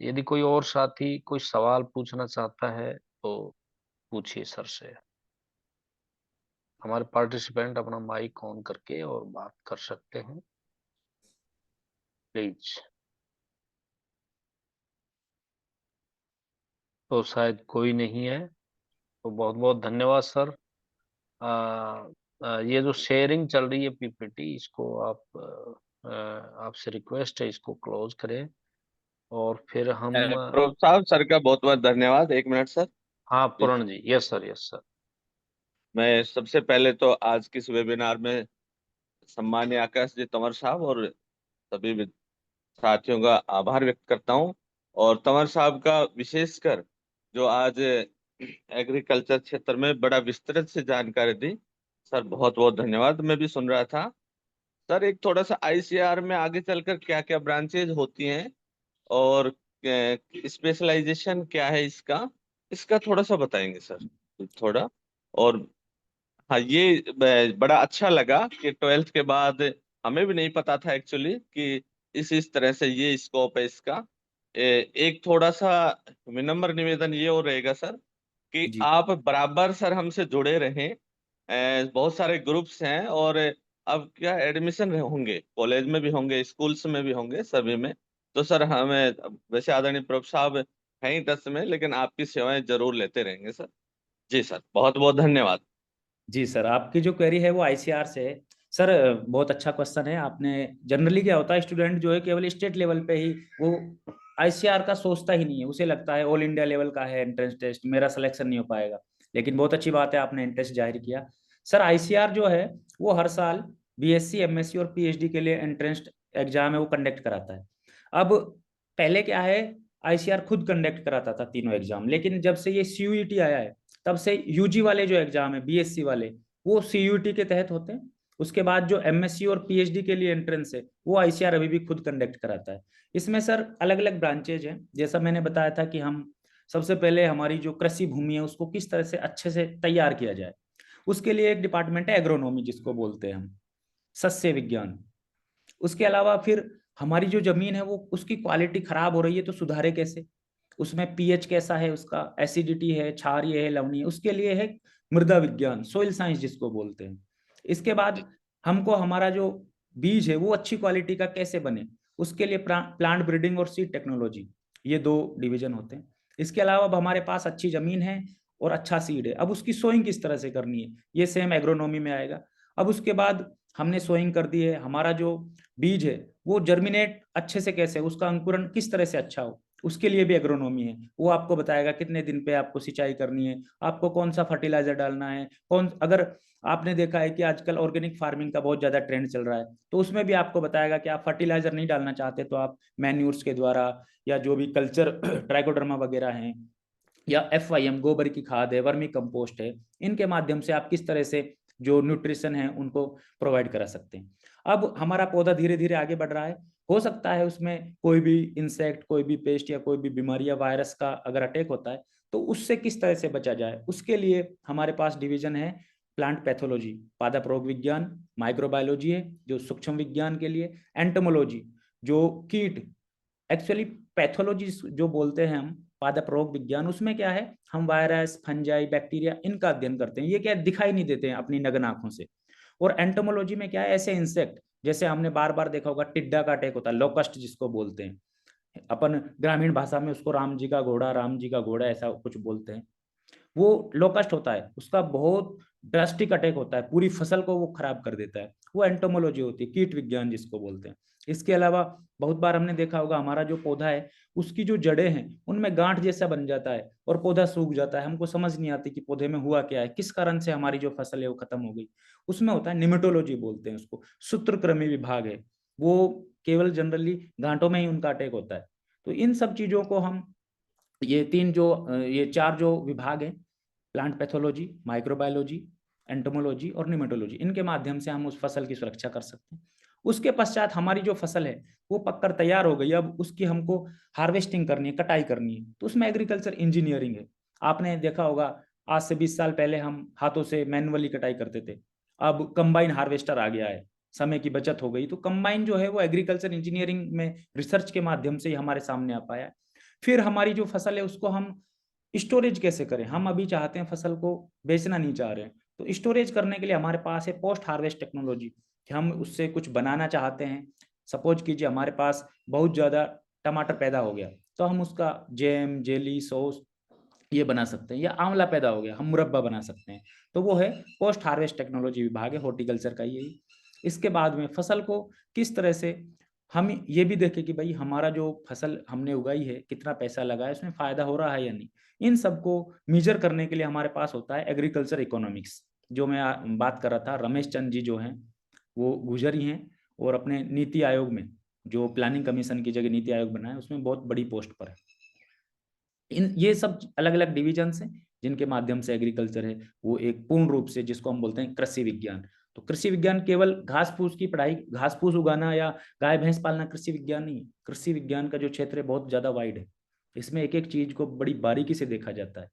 यदि कोई और साथी कोई सवाल पूछना चाहता है तो पूछिए सर से। हमारे पार्टिसिपेंट अपना माइक ऑन करके और बात कर सकते हैं, प्लीज। तो शायद कोई नहीं है, तो बहुत बहुत धन्यवाद सर। ये जो शेयरिंग चल रही है PPT, इसको आप आपसे रिक्वेस्ट है इसको क्लोज करें, और फिर हम प्रोफ साहब, सर का बहुत बहुत धन्यवाद। 1 मिनट सर, हाँ प्लीज। पूर्ण जी, यस सर, यस सर। मैं सबसे पहले तो आज के इस वेबिनार में सम्मान्य आकाश जी तंवर साहब और सभी साथियों का आभार व्यक्त करता हूँ, और तंवर साहब का विशेषकर जो आज एग्रीकल्चर क्षेत्र में बड़ा विस्तृत से जानकारी दी। सर बहुत बहुत धन्यवाद। मैं भी सुन रहा था। सर एक थोड़ा सा आईसीआर में आगे चलकर क्या क्या ब्रांचेज होती हैं, और स्पेशलाइजेशन क्या है इसका, इसका थोड़ा सा बताएंगे सर थोड़ा। और हाँ, ये बड़ा अच्छा लगा कि 12th के बाद हमें भी नहीं पता था एक्चुअली कि इस तरह से ये स्कोप है इसका। एक थोड़ा सा विनम्र निवेदन ये और रहेगा सर कि जी आप बराबर सर हमसे जुड़े रहें। बहुत सारे ग्रुप्स हैं, और अब क्या एडमिशन होंगे, कॉलेज में भी होंगे, स्कूल्स में भी होंगे, सभी में। तो सर हमें, वैसे आदरणीय प्रभु साहब हैं ही टच में, लेकिन आपकी सेवाएं जरूर लेते रहेंगे सर। जी सर, बहुत बहुत धन्यवाद। जी सर, आपकी जो क्वेरी है वो आईसीआर से है। सर बहुत अच्छा क्वेश्चन है आपने। जनरली क्या होता है, स्टूडेंट जो है केवल स्टेट लेवल पे ही वो आईसीआर का सोचता ही नहीं है, उसे लगता है ऑल इंडिया लेवल का है एंट्रेंस टेस्ट, मेरा सिलेक्शन नहीं हो पाएगा। लेकिन बहुत अच्छी बात है आपने इंटरेस्ट जाहिर किया। सर आईसीआर जो है वो हर साल बीएससी एमएससी और पीएचडी के लिए एंट्रेंस एग्जाम है वो कंडक्ट कराता है। अब पहले क्या है, आईसीआर खुद कंडक्ट कराता था तीनों एग्जाम, लेकिन जब से ये सीयूईटी आया है तब से यूजी वाले जो एग्जाम है बीएससी वाले वो सीयूईटी के तहत होते हैं। उसके बाद जो एमएससी और पीएचडी के लिए एंट्रेंस है वो आईसीआर अभी भी खुद कंडक्ट कराता है। इसमें सर अलग अलग ब्रांचेज हैं, जैसा मैंने बताया था कि हम सबसे पहले हमारी जो कृषि भूमि है उसको किस तरह से अच्छे से तैयार किया जाए, उसके लिए एक डिपार्टमेंट है एग्रोनॉमी जिसको बोलते हैं हम, सस्य विज्ञान। उसके अलावा फिर हमारी जो जमीन है वो उसकी क्वालिटी खराब हो रही है तो सुधारे कैसे, उसमें पीएच कैसा है, उसका एसिडिटी है, क्षारीय है, लवणीय, उसके लिए है मृदा विज्ञान, सोइल साइंस जिसको बोलते हैं। इसके बाद हमको हमारा जो बीज है वो अच्छी क्वालिटी का कैसे बने, उसके लिए प्लांट ब्रीडिंग और सीड टेक्नोलॉजी, ये दो डिवीजन होते हैं। इसके अलावा अब हमारे पास अच्छी जमीन है और अच्छा सीड है, अब उसकी सोइंग किस तरह से करनी है ये सेम एग्रोनॉमी में आएगा। अब उसके बाद हमने सोइंग कर दी है, हमारा जो बीज है वो जर्मिनेट अच्छे से कैसे, उसका अंकुरण किस तरह से अच्छा हो, उसके लिए भी एग्रोनॉमी है, वो आपको बताएगा कितने दिन पे आपको सिंचाई करनी है, आपको कौन सा फर्टिलाइजर डालना है, कौन, अगर आपने देखा है कि आजकल ऑर्गेनिक फार्मिंग का बहुत ज्यादा ट्रेंड चल रहा है तो उसमें भी आपको बताएगा कि आप फर्टिलाइजर नहीं डालना चाहते तो आप मैन्यूर्स के द्वारा या जो भी कल्चर ट्राइकोडर्मा वगैरह हैं या FYM गोबर की खाद है, वर्मी कंपोस्ट है, इनके माध्यम से आप किस तरह से जो न्यूट्रिशन है उनको प्रोवाइड करा सकते हैं। अब हमारा पौधा धीरे धीरे आगे बढ़ रहा है, हो सकता है उसमें कोई भी इंसेक्ट, कोई भी पेस्ट या कोई भी बीमारी या वायरस का अगर अटैक होता है तो उससे किस तरह से बचा जाए, उसके लिए हमारे पास डिवीजन है प्लांट पैथोलॉजी, पादप रोग विज्ञान, माइक्रोबायोलॉजी है जो सूक्ष्म विज्ञान के लिए, एंटोमोलॉजी जो कीट, एक्चुअली पैथोलॉजी जो बोलते हैं हम पादप रोग विज्ञान, उसमें क्या है हम वायरस, फंजाई, बैक्टीरिया इनका अध्ययन करते हैं, ये क्या दिखाई नहीं देते हैं अपनी नग्न आंखों से। और एंटोमोलॉजी में क्या है, ऐसे इंसेक्ट जैसे हमने बार बार देखा होगा टिड्डा का अटैक होता है, लोकस्ट जिसको बोलते हैं, अपन ग्रामीण भाषा में उसको राम जी का घोड़ा, राम जी का घोड़ा ऐसा कुछ बोलते हैं। वो लोकस्ट होता है, उसका बहुत ड्रास्टिक अटैक होता है, पूरी फसल को वो खराब कर देता है, वो एंटोमोलॉजी होती है, कीट विज्ञान जिसको बोलते हैं। इसके अलावा बहुत बार हमने देखा होगा हमारा जो पौधा है उसकी जो जड़ें हैं उनमें गांठ जैसा बन जाता है और पौधा सूख जाता है, हमको समझ नहीं आती कि पौधे में हुआ क्या है, किस कारण से हमारी जो फसल है वो खत्म हो गई, उसमें होता है निमेटोलॉजी बोलते हैं उसको, सूत्रकृमि विभाग है वो, केवल जनरली गांठों में ही उनका अटैक होता है। तो इन सब चीजों को हम, ये चार जो विभाग है, प्लांट पैथोलॉजी, माइक्रोबायोलॉजी, एंटोमोलॉजी और निमेटोलॉजी, इनके माध्यम से हम उस फसल की सुरक्षा कर सकते हैं। उसके पश्चात हमारी जो फसल है वो पककर तैयार हो गई, अब उसकी हमको हार्वेस्टिंग करनी है, कटाई करनी है, तो उसमें एग्रीकल्चर इंजीनियरिंग है। आपने देखा होगा आज से 20 साल पहले हम हाथों से मैनुअली कटाई करते थे, अब कंबाइन हार्वेस्टर आ गया है, समय की बचत हो गई, तो कंबाइन जो है वो एग्रीकल्चर इंजीनियरिंग में रिसर्च के माध्यम से ही हमारे सामने आ पाया है। फिर हमारी जो फसल है उसको हम स्टोरेज कैसे करें, हम अभी चाहते हैं फसल को बेचना नहीं चाह रहे हैं, तो स्टोरेज करने के लिए हमारे पास है पोस्ट हार्वेस्ट टेक्नोलॉजी, कि हम उससे कुछ बनाना चाहते हैं। सपोज कीजिए हमारे पास बहुत ज़्यादा टमाटर पैदा हो गया तो हम उसका जैम, जेली, सॉस ये बना सकते हैं, या आंवला पैदा हो गया हम मुरब्बा बना सकते हैं, तो वो है पोस्ट हार्वेस्ट टेक्नोलॉजी विभाग है हॉर्टिकल्चर का यही। इसके बाद में फसल को किस तरह से हम ये भी देखें कि भाई हमारा जो फसल हमने उगाई है कितना पैसा लगा है, उसमें फायदा हो रहा है या नहीं, इन सबको मीजर करने के लिए हमारे पास होता है एग्रीकल्चर इकोनॉमिक्स, जो मैं बात कर रहा था, रमेश चंद जी जो हैं वो गुजर ही हैं और अपने नीति आयोग में जो प्लानिंग कमीशन की जगह नीति आयोग बना है उसमें बहुत बड़ी पोस्ट पर है। ये सब अलग अलग डिविजन्स हैं जिनके माध्यम से एग्रीकल्चर है वो एक पूर्ण रूप से, जिसको हम बोलते हैं कृषि विज्ञान। तो कृषि विज्ञान केवल घास फूस की पढ़ाई, घास फूस उगाना या गाय भैंस पालना कृषि विज्ञान नहीं है। कृषि विज्ञान का जो क्षेत्र है बहुत ज्यादा वाइड है, इसमें एक एक चीज को बड़ी बारीकी से देखा जाता है।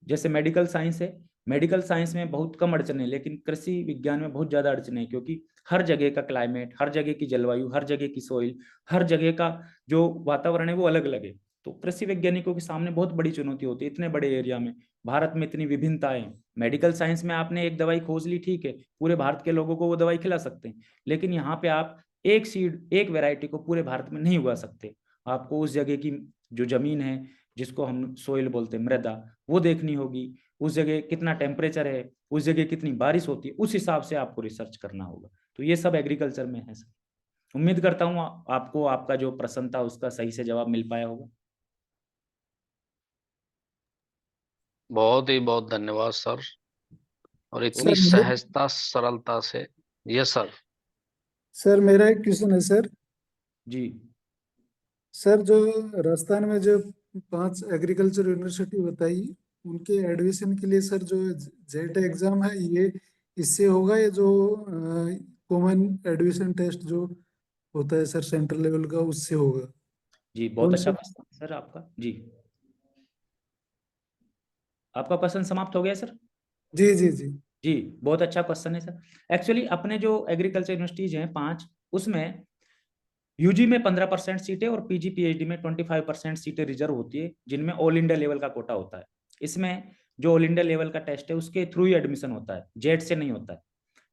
जैसे मेडिकल साइंस है, मेडिकल साइंस में बहुत कम अड़चन है, लेकिन कृषि विज्ञान में बहुत ज्यादा अड़चन है, क्योंकि हर जगह का क्लाइमेट, हर जगह की जलवायु, हर जगह की सोइल, हर जगह का जो वातावरण है वो अलग अलग है। तो कृषि वैज्ञानिकों के सामने बहुत बड़ी चुनौती होती है इतने बड़े एरिया में। भारत में इतनी विभिन्नताएं, मेडिकल साइंस में आपने एक दवाई खोज ली, ठीक है, पूरे भारत के लोगों को वो दवाई खिला सकते हैं, लेकिन यहाँ पे आप एक सीड, एक वेराइटी को पूरे भारत में नहीं उगा सकते। आपको उस जगह की जो जमीन है, जिसको हम सोइल बोलते हैं, मृदा, वो देखनी होगी। उस जगह कितना टेम्परेचर है, उस जगह कितनी बारिश होती है, उस हिसाब से आपको रिसर्च करना होगा। तो ये सब एग्रीकल्चर में है सर। उम्मीद करता हूँ आपको आपका जो प्रश्न था उसका सही से जवाब मिल पाया होगा। बहुत ही बहुत धन्यवाद सर, और इतनी सर सहजता सरलता से। Yes sir. सर मेरा एक क्वेश्चन है सर। जी सर जो राजस्थान में जो 5 एग्रीकल्चर यूनिवर्सिटी बताई, उनके एडमिशन के लिए सर जो जेट एग्जाम है ये इससे होगा, या जो कॉमन एडमिशन टेस्ट जो होता है सर सेंट्रल लेवल का, उससे होगा? जी, बहुत कौन अच्छा सा? क्वेश्चन सर आपका। जी, आपका क्वेश्चन समाप्त हो गया सर। जी जी जी। जी, बहुत अच्छा क्वेश्चन है सर। एक्चुअली अपने जो एग्रीकल्चर यूनिवर्सिटीज हैं 5, उसमें यूजी में 15% सीटें और पीजी पीएचडी में 25% सीटें रिजर्व होती है, जिनमें ऑल इंडिया लेवल का कोटा होता है। इसमें जो ऑल इंडिया लेवल का टेस्ट है उसके थ्रू ही एडमिशन होता है, जेट से नहीं होता है।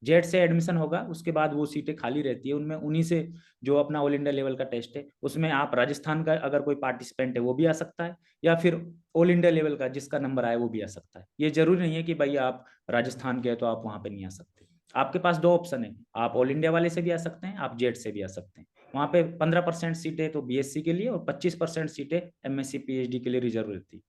जेट से एडमिशन होगा, उसके बाद वो सीटें खाली रहती है, उनमें उन्हीं से जो अपना ऑल इंडिया लेवल का टेस्ट है उसमें आप राजस्थान का अगर कोई पार्टिसिपेंट है वो भी आ सकता है, या फिर ऑल इंडिया लेवल का जिसका नंबर आए वो भी आ सकता है। ये जरूरी नहीं है कि भाई आप राजस्थान के हैं तो आप वहां पे नहीं आ सकते। आपके पास 2 ऑप्शन है, आप ऑल इंडिया वाले से भी आ सकते हैं, आप जेट से भी आ सकते हैं। वहाँ पे 15% सीटें तो बीएससी के लिए और 25% सीटें एमएससी पीएचडी के लिए रिजर्व रहती है।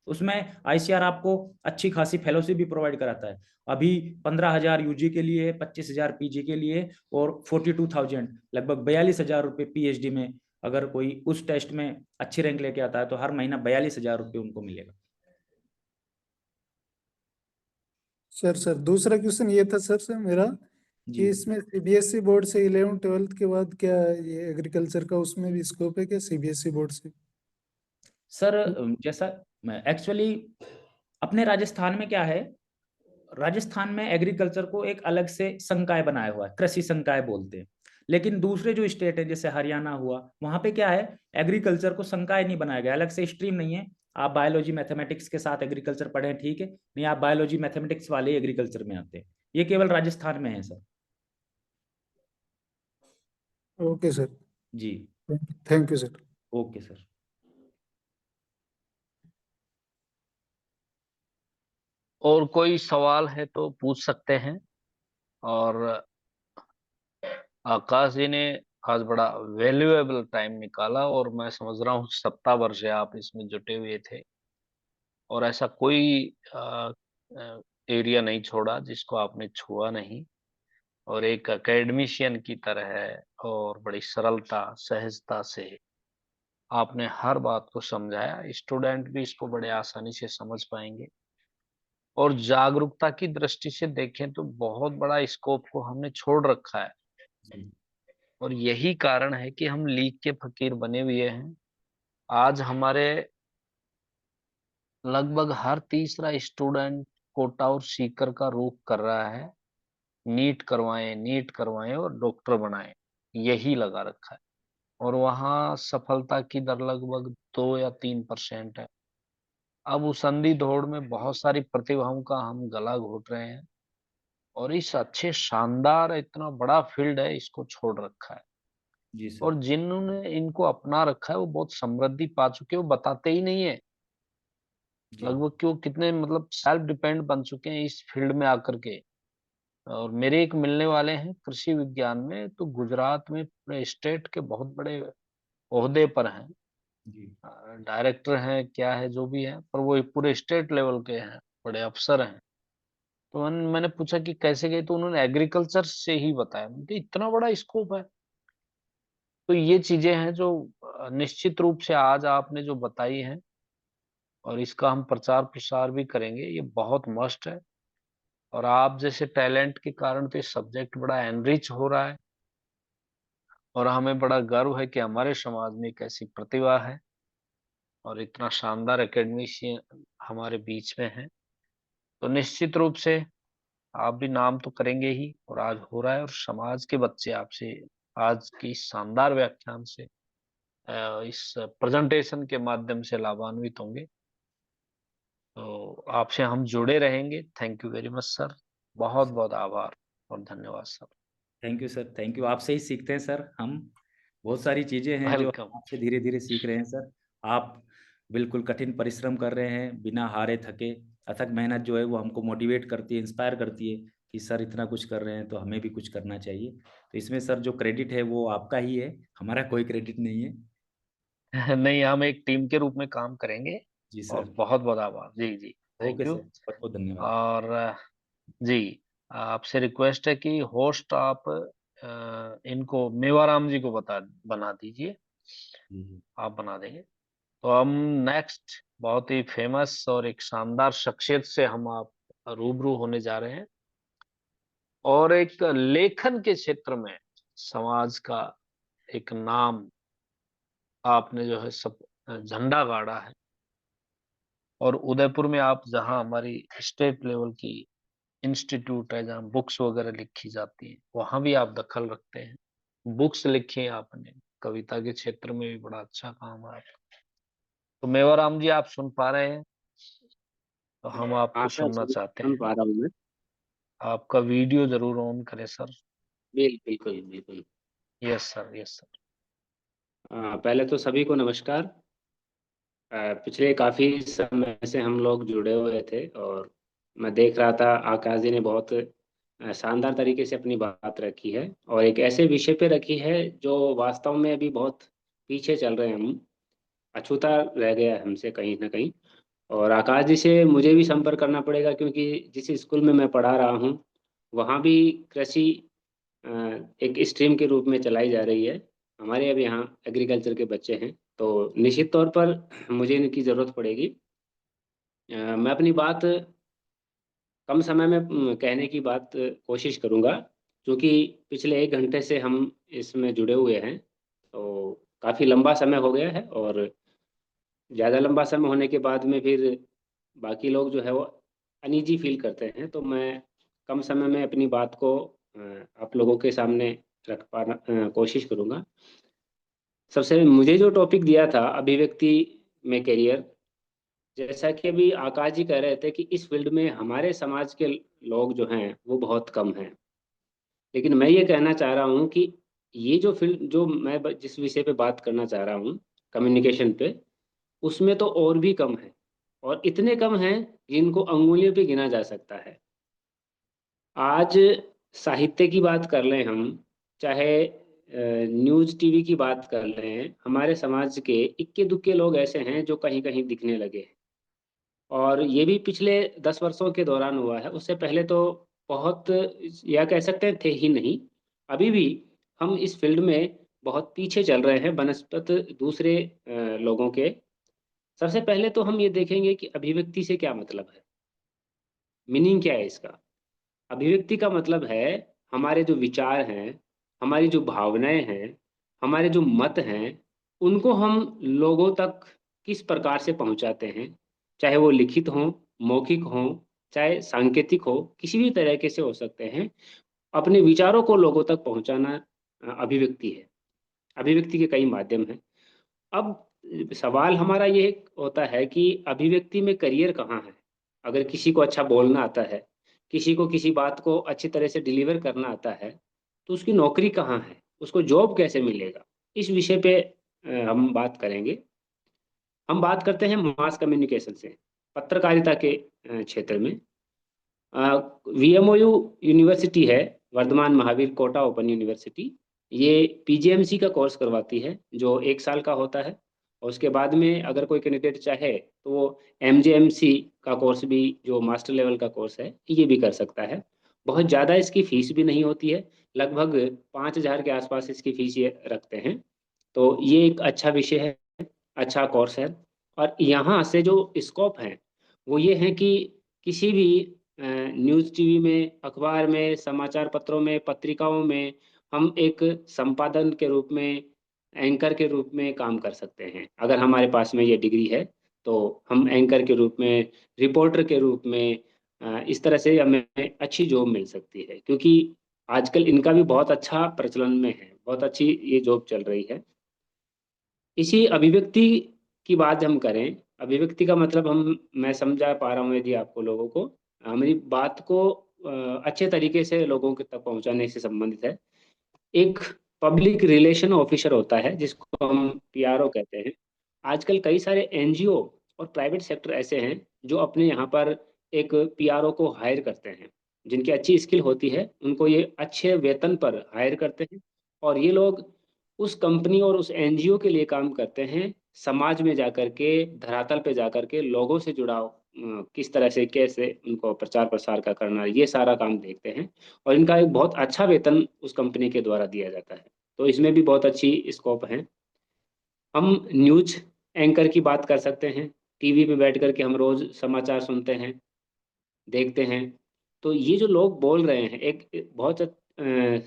उसमें आईसीआर आपको अच्छी खासी फेलोशिप भी प्रोवाइड कराता है। अभी 15,000 यूजी के लिए, 25,000 पीजी के लिए, और 42,000 लगभग 42,000 रुपये पीएचडी में। अगर कोई उस टेस्ट में अच्छी रैंक लेके आता है तो हर महीना 42,000 रुपये उनको मिलेगा। सर दूसरा क्वेश्चन ये था सर मेरा, जी कि इसमें सीबीएसई बोर्ड से 11 12th के बाद क्या ये एग्रीकल्चर का उसमें भी स्कोप है क्या सीबीएसई बोर्ड से? सर, जैसा एक्चुअली अपने राजस्थान में क्या है, राजस्थान में एग्रीकल्चर को एक अलग से संकाय बनाया हुआ है, कृषि संकाय बोलते हैं। लेकिन दूसरे जो स्टेट है जैसे हरियाणा हुआ, वहां पे क्या है, एग्रीकल्चर को संकाय नहीं बनाया गया, अलग से स्ट्रीम नहीं है। आप बायोलॉजी मैथमेटिक्स के साथ एग्रीकल्चर पढ़ें, ठीक है, नहीं आप बायोलॉजी मैथमेटिक्स वाले एग्रीकल्चर में आते हैं। ये केवल राजस्थान में है सर। Okay sir. जी, thank you sir. Okay sir. और कोई सवाल है तो पूछ सकते हैं। और आकाश जी ने आज बड़ा वैल्यूएबल टाइम निकाला, और मैं समझ रहा हूँ सप्ताह भर से आप इसमें जुटे हुए थे, और ऐसा कोई एरिया नहीं छोड़ा जिसको आपने छुआ नहीं। और एक एकेडमिशियन की तरह है, और बड़ी सरलता सहजता से आपने हर बात को समझाया। स्टूडेंट भी इसको बड़े आसानी से समझ पाएंगे। और जागरूकता की दृष्टि से देखें तो बहुत बड़ा स्कोप को हमने छोड़ रखा है, जी और यही कारण है कि हम लीक के फकीर बने हुए हैं। आज हमारे लगभग हर तीसरा स्टूडेंट कोटा और सीकर का रुख कर रहा है, नीट करवाएं और डॉक्टर बनाएं, यही लगा रखा है। और वहाँ सफलता की दर लगभग 2 या 3% है। अब उस अंधी दौड़ में बहुत सारी प्रतिभाओं का हम गला घोट रहे हैं, और इस अच्छे शानदार इतना बड़ा फील्ड है, इसको छोड़ रखा है। जी सर। और जिन्होंने इनको अपना रखा है वो बहुत समृद्धि पा चुके हैं, वो बताते ही नहीं है जी लगभग कि वो कितने मतलब सेल्फ डिपेंड बन चुके हैं इस फील्ड में आकर के। और मेरे एक मिलने वाले हैं कृषि विज्ञान में, तो गुजरात में पूरे स्टेट के बहुत बड़े ओहदे पर हैं, जी डायरेक्टर हैं क्या है जो भी है, पर वो पूरे स्टेट लेवल के हैं, बड़े अफसर हैं। तो मैंने पूछा कि कैसे गए, तो उन्होंने एग्रीकल्चर से ही बताया। मुझे इतना बड़ा स्कोप है। तो ये चीजें हैं जो निश्चित रूप से आज आपने जो बताई हैं, और इसका हम प्रचार प्रसार भी करेंगे, ये बहुत मस्ट है। और आप जैसे टैलेंट के कारण तो ये सब्जेक्ट बड़ा एनरिच हो रहा है, और हमें बड़ा गर्व है कि हमारे समाज में एक ऐसी प्रतिभा है और इतना शानदार एकेडमिशियन हमारे बीच में है। तो निश्चित रूप से आप भी नाम तो करेंगे ही, और आज हो रहा है, और समाज के बच्चे आपसे आज की इस शानदार व्याख्यान से, इस प्रेजेंटेशन के माध्यम से लाभान्वित होंगे। तो आपसे हम जुड़े रहेंगे। Thank you very much sir, बहुत बहुत आभार और धन्यवाद sir. Thank you sir, thank you. आपसे ही सीखते हैं सर हम, बहुत सारी चीज़ें हैं जो वेलकम। आपसे धीरे धीरे सीख रहे हैं सर। आप बिल्कुल कठिन परिश्रम कर रहे हैं बिना हारे थके। अथक मेहनत जो है वो हमको मोटिवेट करती है, इंस्पायर करती है कि सर इतना कुछ कर रहे हैं तो हमें भी कुछ करना चाहिए। तो इसमें सर जो क्रेडिट है वो आपका ही है, हमारा कोई क्रेडिट नहीं है। नहीं, हम एक टीम के रूप में काम करेंगे। जी और सर। बहुत बहुत आभार। जी जी, ओके थैंक यू। सर, बहुत बहुत धन्यवाद। और जी, आपसे रिक्वेस्ट है कि होस्ट आप इनको मेवाराम जी को बना दीजिए। जी जी। आप बना देंगे तो हम नेक्स्ट बहुत ही फेमस और एक शानदार शख्सियत से हम आप रूबरू होने जा रहे हैं, और एक लेखन के क्षेत्र में समाज का एक नाम आपने जो है सब झंडा गाड़ा है। और उदयपुर में आप, जहां हमारी स्टेट लेवल की इंस्टीट्यूट है, जहाँ बुक्स वगैरह लिखी जाती हैं, वहां भी आप दखल रखते हैं। बुक्स लिखी हैं आपने, कविता के क्षेत्र में भी बड़ा अच्छा काम है आपका। तो मेवाराम जी, आप सुन पा रहे हैं? तो हम हाँ आपको सर, सुनना चाहते सुन हैं। पा रहा हूँ मैं। आपका वीडियो जरूर ऑन करें सर। बिल्कुल बिल्कुल। Yes sir, yes sir. पहले तो सभी को नमस्कार। पिछले काफ़ी समय से हम लोग जुड़े हुए थे, और मैं देख रहा था आकाश जी ने बहुत शानदार तरीके से अपनी बात रखी है, और एक ऐसे विषय पे रखी है जो वास्तव में अभी बहुत पीछे चल रहे हैं हम, अछूता रह गया है हमसे कहीं ना कहीं। और आकाश जी से मुझे भी संपर्क करना पड़ेगा, क्योंकि जिस स्कूल में मैं पढ़ा रहा हूँ वहाँ भी कृषि अ, एक स्ट्रीम के रूप में चलाई जा रही है। हमारे अब यहाँ एग्रीकल्चर के बच्चे हैं, तो निश्चित तौर पर मुझे इनकी ज़रूरत पड़ेगी। मैं अपनी बात कम समय में कहने की कोशिश करूँगा, क्योंकि पिछले 1 घंटे से हम इसमें जुड़े हुए हैं, तो काफ़ी लंबा समय हो गया है। और ज़्यादा लंबा समय होने के बाद में फिर बाकी लोग जो है वो अनईजी फील करते हैं, तो मैं कम समय में अपनी बात को आप लोगों के सामने रख पाना कोशिश करूँगा। सबसे मुझे जो टॉपिक दिया था, अभिव्यक्ति में करियर, जैसा कि अभी आकाश जी कह रहे थे कि इस फील्ड में हमारे समाज के लोग जो हैं वो बहुत कम हैं। लेकिन मैं ये कहना चाह रहा हूँ कि ये जो फील्ड, जो मैं जिस विषय पे बात करना चाह रहा हूँ, कम्युनिकेशन पे, उसमें तो और भी कम है, और इतने कम हैं जिनको अंगुलियों पे गिना जा सकता है। आज साहित्य की बात कर लें हम, चाहे न्यूज़ टीवी की बात कर लें, हमारे समाज के इक्के दुक्के लोग ऐसे हैं जो कहीं कहीं दिखने लगे हैं। और ये भी पिछले 10 वर्षों के दौरान हुआ है, उससे पहले तो बहुत, या कह सकते हैं थे ही नहीं। अभी भी हम इस फील्ड में बहुत पीछे चल रहे हैं बनस्पत दूसरे लोगों के। सबसे पहले तो हम ये देखेंगे कि अभिव्यक्ति से क्या मतलब है, मीनिंग क्या है इसका। अभिव्यक्ति का मतलब है हमारे जो विचार हैं, हमारी जो भावनाएं हैं, हमारे जो मत हैं, उनको हम लोगों तक किस प्रकार से पहुंचाते हैं, चाहे वो लिखित हो, मौखिक हो, चाहे सांकेतिक हो, किसी भी तरीके से हो सकते हैं। अपने विचारों को लोगों तक पहुंचाना अभिव्यक्ति है। अभिव्यक्ति के कई माध्यम हैं। अब सवाल हमारा ये होता है कि अभिव्यक्ति में करियर कहाँ है। अगर किसी को अच्छा बोलना आता है, किसी को किसी बात को अच्छी तरह से डिलीवर करना आता है, तो उसकी नौकरी कहाँ है, उसको जॉब कैसे मिलेगा, इस विषय पे हम बात करेंगे। हम बात करते हैं मास कम्युनिकेशन से, पत्रकारिता के क्षेत्र में। वीएमओयू यूनिवर्सिटी है, Varthaman Mahavir quota open university. ये पीजीएमसी का कोर्स करवाती है, जो 1 साल का होता है। और उसके बाद में अगर कोई कैंडिडेट चाहे तो वो एमजेएमसी का कोर्स भी, जो मास्टर लेवल का कोर्स है, ये भी कर सकता है। बहुत ज़्यादा इसकी फीस भी नहीं होती है, लगभग 5,000 के आसपास इसकी फीस ये रखते हैं। तो ये एक अच्छा विषय है, अच्छा कोर्स है। और यहाँ से जो स्कोप है वो ये है कि किसी भी न्यूज़ टीवी में, अखबार में, समाचार पत्रों में, पत्रिकाओं में हम एक संपादन के रूप में, एंकर के रूप में काम कर सकते हैं। अगर हमारे पास में ये डिग्री है तो हम एंकर के रूप में, रिपोर्टर के रूप में, इस तरह से हमें अच्छी जॉब मिल सकती है, क्योंकि आजकल इनका भी बहुत अच्छा प्रचलन में है, बहुत अच्छी ये जॉब चल रही है। इसी अभिव्यक्ति की बात हम करें, अभिव्यक्ति का मतलब हम, मैं समझा पा रहा हूँ यदि आपको, लोगों को मेरी बात को अच्छे तरीके से लोगों के तक पहुंचाने से संबंधित है। एक पब्लिक रिलेशन ऑफिसर होता है जिसको हम पीआरओ कहते हैं। आजकल कई सारे एनजीओ और प्राइवेट सेक्टर ऐसे हैं जो अपने यहाँ पर एक पीआरओ को हायर करते हैं, जिनकी अच्छी स्किल होती है, उनको ये अच्छे वेतन पर हायर करते हैं। और ये लोग उस कंपनी और उस एनजीओ के लिए काम करते हैं, समाज में जाकर के, धरातल पे जाकर के लोगों से जुड़ाव किस तरह से, कैसे उनको प्रचार प्रसार का करना, ये सारा काम देखते हैं। और इनका एक बहुत अच्छा वेतन उस कंपनी के द्वारा दिया जाता है। तो इसमें भी बहुत अच्छी स्कोप है। हम न्यूज एंकर की बात कर सकते हैं। टीवी पे बैठ करके हम रोज समाचार सुनते हैं, देखते हैं। तो ये जो लोग बोल रहे हैं एक बहुत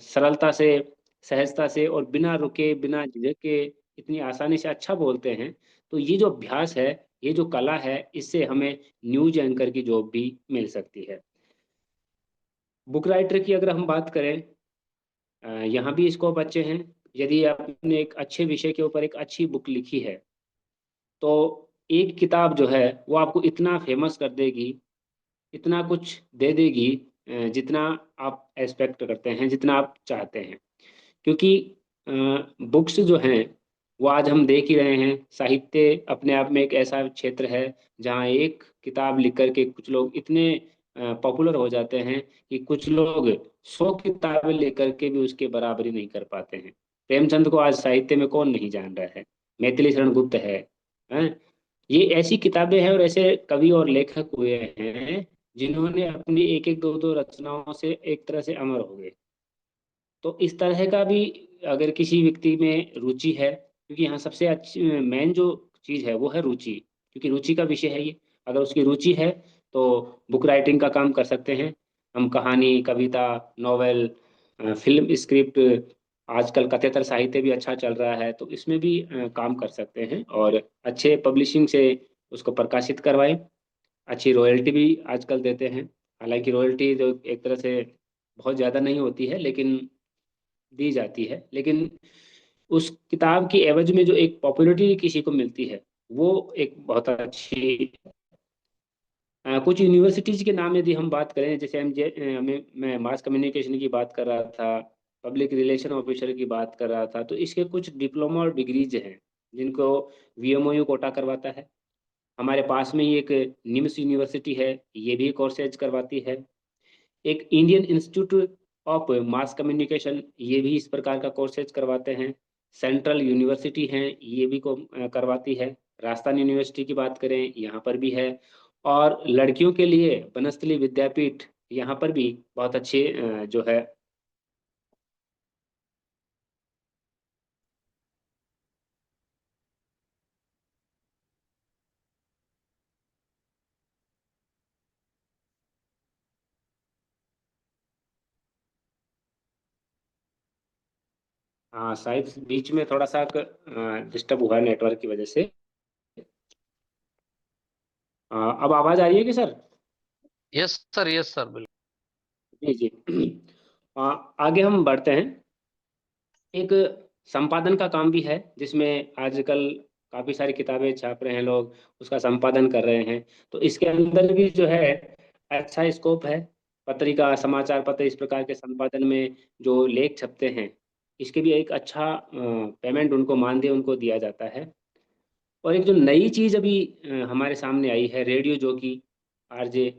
सरलता से, सहजता से और बिना रुके, बिना झिझक के, इतनी आसानी से अच्छा बोलते हैं। तो ये जो अभ्यास है, ये जो कला है, इससे हमें न्यूज एंकर की जॉब भी मिल सकती है। बुक राइटर की अगर हम बात करें, यहाँ भी स्कोप अच्छे हैं। यदि आपने एक अच्छे विषय के ऊपर एक अच्छी बुक लिखी है तो एक किताब जो है वो आपको इतना फेमस कर देगी, इतना कुछ दे देगी, जितना आप एक्सपेक्ट करते हैं, जितना आप चाहते हैं। क्योंकि बुक्स जो हैं वो आज हम देख ही रहे हैं, साहित्य अपने आप में एक ऐसा क्षेत्र है जहाँ एक किताब लिख करके कुछ लोग इतने पॉपुलर हो जाते हैं कि कुछ लोग 100 किताबें लेकर के भी उसके बराबरी नहीं कर पाते हैं। प्रेमचंद को आज साहित्य में कौन नहीं जान रहा है, मैथिली शरण गुप्त है, हैं? ये ऐसी किताबें हैं और ऐसे कवि और लेखक हुए हैं जिन्होंने अपनी एक एक दो दो रचनाओं से एक तरह से अमर हो गए। तो इस तरह का भी अगर किसी व्यक्ति में रुचि है, क्योंकि यहाँ सबसे अच्छी मेन जो चीज़ है वो है रुचि, क्योंकि रुचि का विषय है ये। अगर उसकी रुचि है तो बुक राइटिंग का काम कर सकते हैं हम। कहानी, कविता, नॉवेल, फिल्म स्क्रिप्ट, आजकल कथेतर साहित्य भी अच्छा चल रहा है, तो इसमें भी काम कर सकते हैं और अच्छे पब्लिशिंग से उसको प्रकाशित करवाएं। अच्छी रॉयल्टी भी आजकल देते हैं। हालांकि रॉयल्टी जो एक तरह से बहुत ज़्यादा नहीं होती है लेकिन दी जाती है, लेकिन उस किताब की एवज में जो एक पॉपुलैरिटी किसी को मिलती है वो एक बहुत अच्छी। कुछ यूनिवर्सिटीज के नाम यदि हम बात करें, जैसे मैं मास कम्युनिकेशन की बात कर रहा था, पब्लिक रिलेशन ऑफिसर की बात कर रहा था, तो इसके कुछ डिप्लोमा और डिग्रीज हैं जिनको वीएमओयू कोटा करवाता है। हमारे पास में ही एक निम्स यूनिवर्सिटी है, ये भी कोर्सेज करवाती है। एक Indian institute of mass communication, ये भी इस प्रकार का कोर्सेज करवाते हैं। सेंट्रल यूनिवर्सिटी हैं, ये भी को करवाती है। राजस्थान यूनिवर्सिटी की बात करें, यहाँ पर भी है। और लड़कियों के लिए बनस्थली विद्यापीठ, यहाँ पर भी बहुत अच्छे जो है। हाँ, शायद बीच में थोड़ा सा डिस्टर्ब हुआ है नेटवर्क की वजह से। अब आवाज आ रही है कि sir? Yes sir, yes sir, बिल्कुल। जी जी। आगे हम बढ़ते हैं। एक संपादन का काम भी है जिसमें आजकल काफी सारी किताबें छाप रहे हैं लोग, उसका संपादन कर रहे हैं। तो इसके अंदर भी जो है अच्छा स्कोप है। पत्रिका, समाचार पत्र, इस प्रकार के संपादन में जो लेख छपते हैं, इसके भी एक अच्छा पेमेंट, उनको मानदेय उनको दिया जाता है। और एक जो नई चीज अभी हमारे सामने आई है, रेडियो जॉकी, आरजे।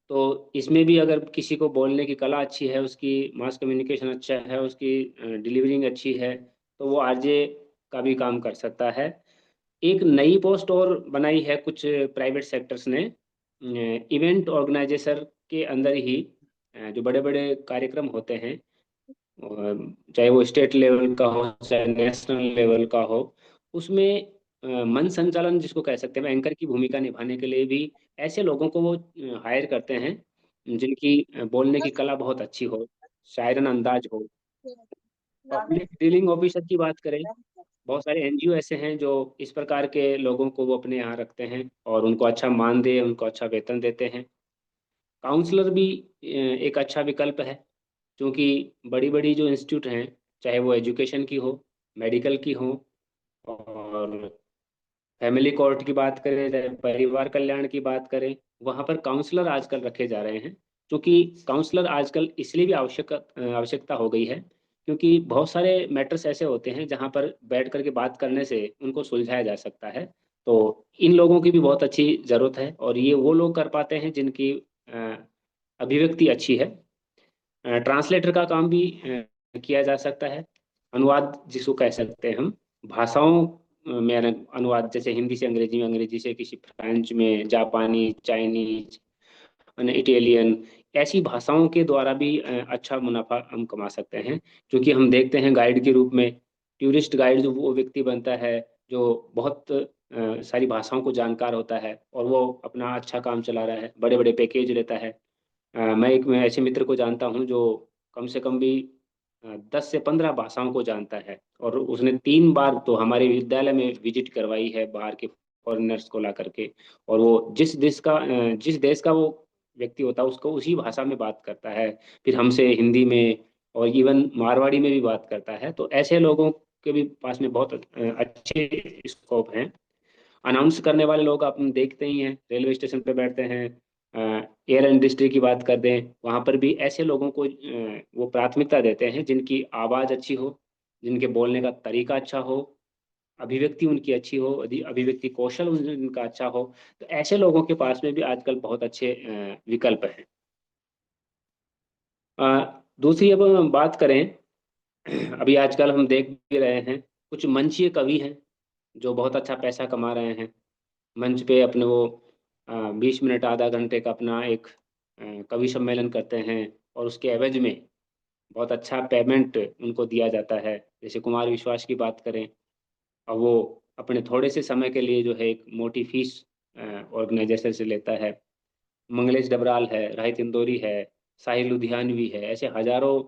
तो इसमें भी अगर किसी को बोलने की कला अच्छी है, उसकी मास कम्युनिकेशन अच्छा है, उसकी डिलीवरिंग अच्छी है, तो वो आरजे का भी काम कर सकता है। एक नई पोस्ट और बनाई है कुछ प्राइवेट सेक्टर्स ने, इवेंट ऑर्गेनाइजेशन के अंदर ही जो बड़े बड़े कार्यक्रम होते हैं, चाहे वो स्टेट लेवल का हो चाहे नेशनल लेवल का हो, उसमें मन संचालन जिसको कह सकते हैं, एंकर की भूमिका निभाने के लिए भी ऐसे लोगों को वो हायर करते हैं जिनकी बोलने की कला बहुत अच्छी हो, शायरन अंदाज हो। पब्लिक डीलिंग ऑफिसर की बात करें, बहुत सारे एनजीओ ऐसे हैं जो इस प्रकार के लोगों को वो अपने यहाँ रखते हैं और उनको अच्छा मानदेय, उनको अच्छा वेतन देते हैं। काउंसलर भी एक अच्छा विकल्प है, क्योंकि बड़ी बड़ी जो इंस्टीट्यूट हैं, चाहे वो एजुकेशन की हो, मेडिकल की हो, और फैमिली कोर्ट की बात करें, चाहे परिवार कल्याण की बात करें, वहाँ पर काउंसलर आजकल रखे जा रहे हैं। क्योंकि काउंसलर आजकल इसलिए भी आवश्यकता हो गई है, क्योंकि बहुत सारे मैटर्स ऐसे होते हैं जहाँ पर बैठ करके बात करने से उनको सुलझाया जा सकता है। तो इन लोगों की भी बहुत अच्छी ज़रूरत है, और ये वो लोग कर पाते हैं जिनकी अ, अभिव्यक्ति अच्छी है। ट्रांसलेटर का काम भी किया जा सकता है, अनुवाद जिसको कह सकते हैं हम, भाषाओं में अनुवाद, जैसे हिंदी से अंग्रेजी में, अंग्रेजी से किसी फ्रेंच में, जापानी, चाइनीज, इटालियन, ऐसी भाषाओं के द्वारा भी अच्छा मुनाफा हम कमा सकते हैं। क्योंकि हम देखते हैं गाइड के रूप में, टूरिस्ट गाइड जो वो व्यक्ति बनता है जो बहुत सारी भाषाओं को जानकार होता है, और वो अपना अच्छा काम चला रहा है, बड़े बड़े पैकेज लेता है। मैं ऐसे मित्र को जानता हूँ जो कम से कम भी 10 से 15 भाषाओं को जानता है, और उसने 3 बार तो हमारे विद्यालय में विजिट करवाई है बाहर के फॉरेनर्स को ला करके। और वो जिस देश का वो व्यक्ति होता है उसको उसी भाषा में बात करता है, फिर हमसे हिंदी में और इवन मारवाड़ी में भी बात करता है। तो ऐसे लोगों के भी पास में बहुत अच्छे स्कोप हैं। अनाउंस करने वाले लोग आप देखते ही हैं, रेलवे स्टेशन पे बैठते हैं। एयर इंडस्ट्री की बात कर दें, वहाँ पर भी ऐसे लोगों को वो प्राथमिकता देते हैं जिनकी आवाज़ अच्छी हो, जिनके बोलने का तरीका अच्छा हो, अभिव्यक्ति उनकी अच्छी हो, अभिव्यक्ति कौशल उनका अच्छा हो। तो ऐसे लोगों के पास में भी आजकल बहुत अच्छे विकल्प हैं। दूसरी अब हम बात करें, अभी आजकल हम देख भी रहे हैं कुछ मंचीय कवि हैं जो बहुत अच्छा पैसा कमा रहे हैं। मंच पे अपने वो 20 मिनट आधा घंटे का अपना एक कवि सम्मेलन करते हैं, और उसके एवज में बहुत अच्छा पेमेंट उनको दिया जाता है। जैसे कुमार विश्वास की बात करें, और वो अपने थोड़े से समय के लिए जो है एक मोटी फीस ऑर्गेनाइजेशन से लेता है। मंगलेश डबराल है, राहित इंदौरी है, साहिल लुधियानवी है, ऐसे हजारों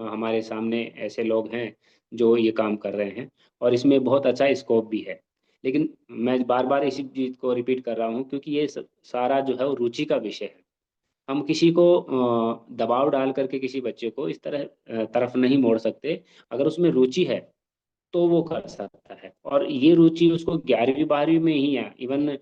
हमारे सामने ऐसे लोग हैं जो ये काम कर रहे हैं, और इसमें बहुत अच्छा स्कोप भी है। लेकिन मैं बार बार इसी चीज़ को रिपीट कर रहा हूँ, क्योंकि ये सारा जो है वो रुचि का विषय है। हम किसी को दबाव डाल करके किसी बच्चे को इस तरह तरफ नहीं मोड़ सकते। अगर उसमें रुचि है तो वो कर सकता है, और ये रुचि उसको 11वीं 12वीं में ही, या इवन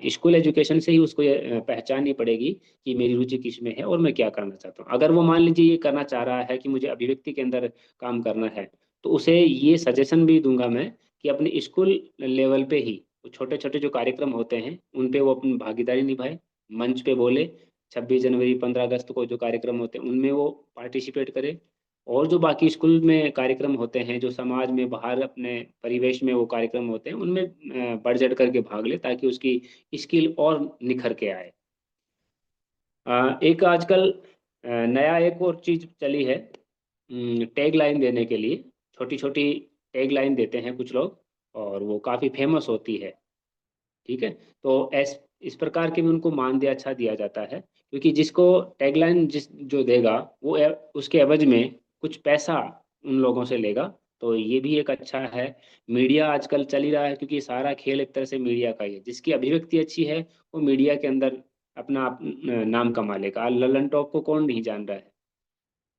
स्कूल एजुकेशन से ही उसको ये पहचाननी पड़ेगी कि मेरी रुचि किस में है और मैं क्या करना चाहता हूँ। अगर वो मान लीजिए ये करना चाह रहा है कि मुझे अभिव्यक्ति के अंदर काम करना है, तो उसे ये सजेशन भी दूंगा मैं कि अपने स्कूल लेवल पे ही छोटे छोटे जो कार्यक्रम होते हैं उन पे वो अपनी भागीदारी निभाए, मंच पे बोले। 26 जनवरी 15 अगस्त को जो कार्यक्रम होते हैं उनमें वो पार्टिसिपेट करे, और जो बाकी स्कूल में कार्यक्रम होते हैं, जो समाज में बाहर अपने परिवेश में वो कार्यक्रम होते हैं, उनमें बढ़ चढ़ करके भाग ले, ताकि उसकी स्किल और निखर के आए। एक आजकल नया एक और चीज चली है, टैग लाइन देने के लिए। छोटी छोटी टैग लाइन देते हैं कुछ लोग, और वो काफ़ी फेमस होती है। ठीक है, तो इस प्रकार के भी उनको मानदेय अच्छा दिया जाता है, क्योंकि जिसको टैगलाइन जो देगा वो उसके एवज में कुछ पैसा उन लोगों से लेगा। तो ये भी एक अच्छा है। मीडिया आजकल चल ही रहा है, क्योंकि सारा खेल एक तरह से मीडिया का ही है। जिसकी अभिव्यक्ति अच्छी है वो मीडिया के अंदर अपना नाम कमा लेगा। ललन टॉप को कौन नहीं जान रहा है,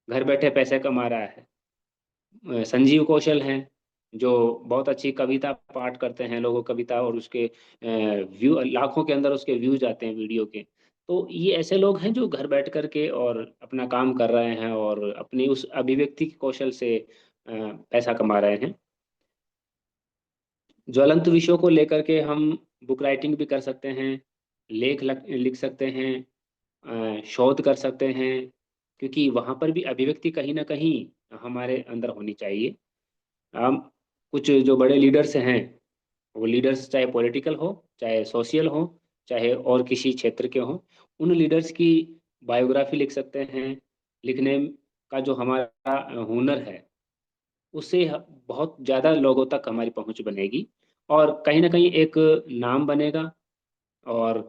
घर बैठे पैसे कमा रहा है। संजीव कौशल हैं जो बहुत अच्छी कविता पाठ करते हैं, लोगों कविता, और उसके व्यू लाखों के अंदर उसके व्यूज आते हैं वीडियो के। तो ये ऐसे लोग हैं जो घर बैठ करके और अपना काम कर रहे हैं, और अपनी उस अभिव्यक्ति के कौशल से पैसा कमा रहे हैं। ज्वलंत विषयों को लेकर के हम बुक राइटिंग भी कर सकते हैं, लिख सकते हैं, शोध कर सकते हैं, क्योंकि वहाँ पर भी अभिव्यक्ति कहीं ना कहीं हमारे अंदर होनी चाहिए। हम कुछ जो बड़े लीडर्स हैं, वो लीडर्स चाहे पॉलिटिकल हो, चाहे सोशल हो, चाहे और किसी क्षेत्र के हों, उन लीडर्स की बायोग्राफी लिख सकते हैं। लिखने का जो हमारा हुनर है, उससे बहुत ज़्यादा लोगों तक हमारी पहुंच बनेगी और कहीं ना कहीं एक नाम बनेगा और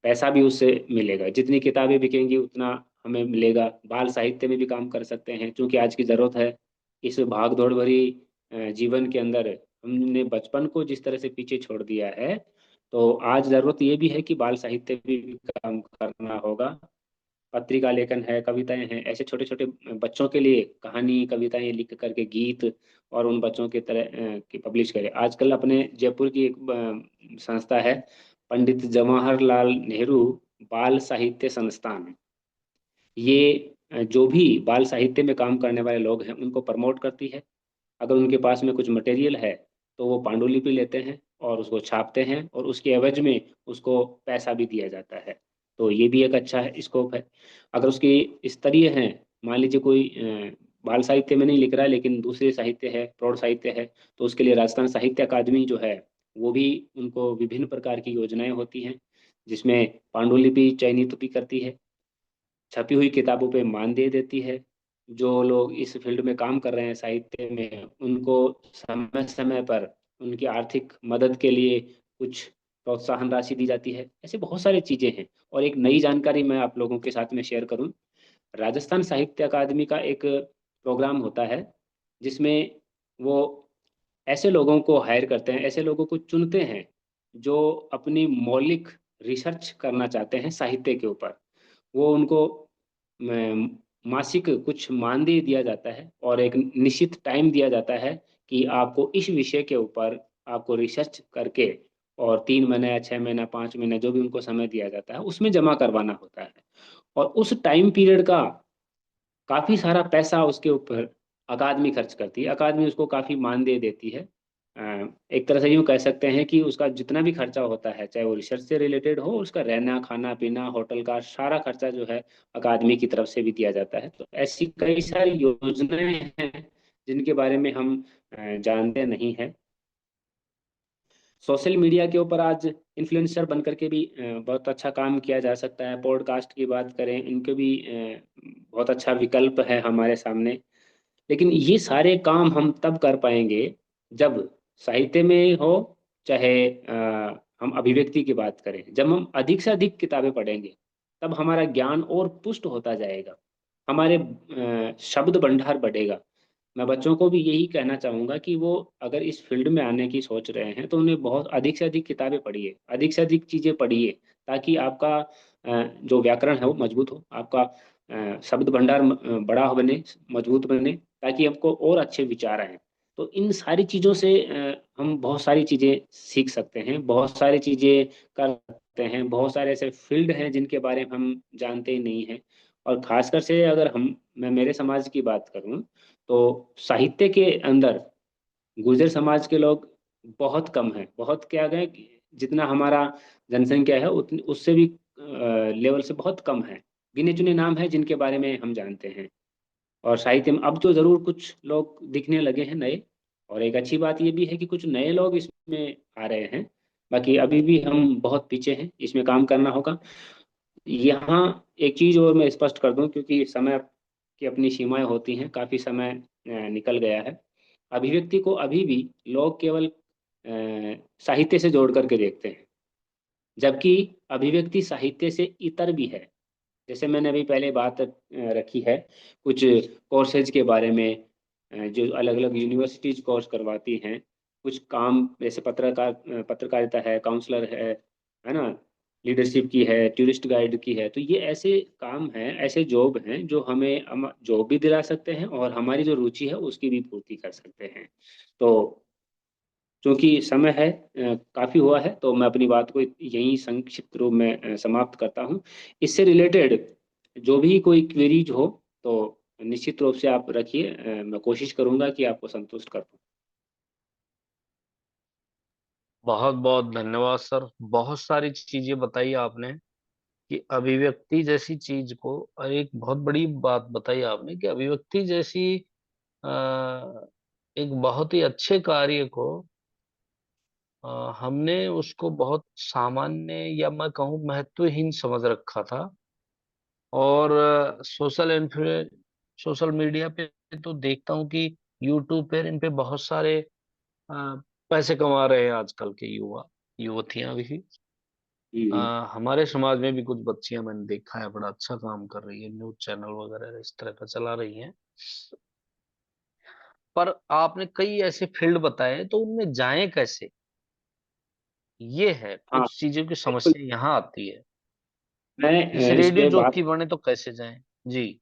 पैसा भी उससे मिलेगा। जितनी किताबें बिकेंगी उतना हमें मिलेगा। बाल साहित्य में भी काम कर सकते हैं, क्योंकि आज की ज़रूरत है। इस भाग दौड़ भरी जीवन के अंदर हमने बचपन को जिस तरह से पीछे छोड़ दिया है, तो आज ज़रूरत ये भी है कि बाल साहित्य भी काम करना होगा। पत्रिका लेखन है, कविताएं हैं, ऐसे छोटे छोटे बच्चों के लिए कहानी कविताएं लिख करके गीत और उन बच्चों के तरह की पब्लिश करें। आजकल अपने जयपुर की एक संस्था है, पंडित जवाहरलाल नेहरू बाल साहित्य संस्थान। ये जो भी बाल साहित्य में काम करने वाले लोग हैं उनको प्रमोट करती है। अगर उनके पास में कुछ मटेरियल है तो वो पांडुलिपि लेते हैं और उसको छापते हैं और उसके एवज में उसको पैसा भी दिया जाता है। तो ये भी एक अच्छा स्कोप है। अगर उसकी स्तरीय है, मान लीजिए कोई बाल साहित्य में नहीं लिख रहा है लेकिन दूसरे साहित्य है, प्रौढ़ साहित्य है, तो उसके लिए राजस्थान साहित्य अकादमी जो है वो भी उनको विभिन्न प्रकार की योजनाएं होती हैं, जिसमें पांडुलिपि चयनित भी करती है, छपी हुई किताबों पे मानदेय देती है। जो लोग इस फील्ड में काम कर रहे हैं साहित्य में, उनको समय समय पर उनकी आर्थिक मदद के लिए कुछ प्रोत्साहन राशि दी जाती है। ऐसे बहुत सारी चीजें हैं। और एक नई जानकारी मैं आप लोगों के साथ में शेयर करूं, राजस्थान साहित्य अकादमी का एक प्रोग्राम होता है जिसमें वो ऐसे लोगों को हायर करते हैं, ऐसे लोगों को चुनते हैं जो अपनी मौलिक रिसर्च करना चाहते हैं साहित्य के ऊपर। वो उनको मासिक कुछ मानदेय दिया जाता है और एक निश्चित टाइम दिया जाता है कि आपको इस विषय के ऊपर आपको रिसर्च करके और 3 महीने या 6 महीना 5 महीने जो भी उनको समय दिया जाता है उसमें जमा करवाना होता है। और उस टाइम पीरियड का काफी सारा पैसा उसके ऊपर अकादमी खर्च करती है। अकादमी उसको काफी मानदेय देती है। एक तरह से यूं कह सकते हैं कि उसका जितना भी खर्चा होता है, चाहे वो रिसर्च से रिलेटेड हो, उसका रहना खाना पीना होटल का सारा खर्चा जो है अकादमी की तरफ से भी दिया जाता है। तो ऐसी कई सारी योजनाएं हैं जिनके बारे में हम जानते नहीं हैं। सोशल मीडिया के ऊपर आज इन्फ्लुएंसर बन करके भी बहुत अच्छा काम किया जा सकता है। पॉडकास्ट की बात करें, इनके भी बहुत अच्छा विकल्प है हमारे सामने। लेकिन ये सारे काम हम तब कर पाएंगे जब साहित्य में हो, चाहे हम अभिव्यक्ति की बात करें, जब हम अधिक से अधिक किताबें पढ़ेंगे तब हमारा ज्ञान और पुष्ट होता जाएगा, हमारे शब्द भंडार बढ़ेगा। मैं बच्चों को भी यही कहना चाहूंगा कि वो अगर इस फील्ड में आने की सोच रहे हैं तो उन्हें बहुत अधिक से अधिक किताबें पढ़िए, अधिक से अधिक चीजें पढ़िए, ताकि आपका जो व्याकरण है वो मजबूत हो, आपका शब्द भंडार बड़ा बने, मजबूत बने, ताकि आपको और अच्छे विचार आए। तो इन सारी चीजों से हम बहुत सारी चीजें सीख सकते हैं, बहुत सारी चीजें कर सकते हैं। बहुत सारे ऐसे फील्ड हैं जिनके बारे में हम जानते ही नहीं हैं। और खासकर से अगर मैं मेरे समाज की बात करूं तो साहित्य के अंदर गुर्जर समाज के लोग बहुत कम हैं। बहुत क्या गए कि जितना हमारा जनसंख्या है उतनी उससे भी लेवल से बहुत कम है। गिने चुने नाम है जिनके बारे में हम जानते हैं। और साहित्य में अब तो जरूर कुछ लोग दिखने लगे हैं नए। और एक अच्छी बात ये भी है कि कुछ नए लोग इसमें आ रहे हैं। बाकी अभी भी हम बहुत पीछे हैं, इसमें काम करना होगा। यहाँ एक चीज और मैं स्पष्ट कर दूं, क्योंकि समय की अपनी सीमाएं होती हैं, काफी समय निकल गया है। अभिव्यक्ति को अभी भी लोग केवल साहित्य से जोड़ करके देखते हैं, जबकि अभिव्यक्ति साहित्य से इतर भी है। जैसे मैंने अभी पहले बात रखी है कुछ कोर्सेज के बारे में, जो अलग अलग यूनिवर्सिटीज कोर्स करवाती हैं। कुछ काम जैसे पत्रकारिता है, काउंसलर है ना, लीडरशिप की है, टूरिस्ट गाइड की है। तो ये ऐसे काम हैं, ऐसे जॉब हैं जो हमें हम जॉब भी दिला सकते हैं और हमारी जो रुचि है उसकी भी पूर्ति कर सकते हैं। तो क्योंकि समय है काफी हुआ है, तो मैं अपनी बात को यहीं संक्षिप्त रूप में समाप्त करता हूँ। इससे रिलेटेड जो भी कोई क्वेरीज हो तो निश्चित रूप से आप रखिए, मैं कोशिश करूंगा कि आपको संतुष्ट कर पाऊँ। बहुत बहुत धन्यवाद सर। बहुत सारी चीजें बताई आपने कि अभिव्यक्ति जैसी चीज को, और एक बहुत बड़ी बात बताई आपने कि अभिव्यक्ति जैसी अ, एक बहुत ही अच्छे कार्य को हमने उसको बहुत सामान्य या मैं कहूँ महत्वहीन समझ रखा था। और सोशल सोशल मीडिया पे तो देखता हूँ कि यूट्यूब पे इन पे बहुत सारे पैसे कमा रहे हैं आजकल के युवा युवतियां भी। हम्म। हमारे समाज में भी कुछ बच्चियां मैंने देखा है बड़ा अच्छा काम कर रही है, न्यूज चैनल वगैरह इस तरह का चला रही हैं। पर आपने कई ऐसे फील्ड बताए, तो उनमें जाएं कैसे, ये है हाँ, कुछ चीजों की बिल्कुल। समस्या यहाँ आती है। मैं जैसे इस रेडियो पे बात जॉकी बने तो कैसे जाएं? जी।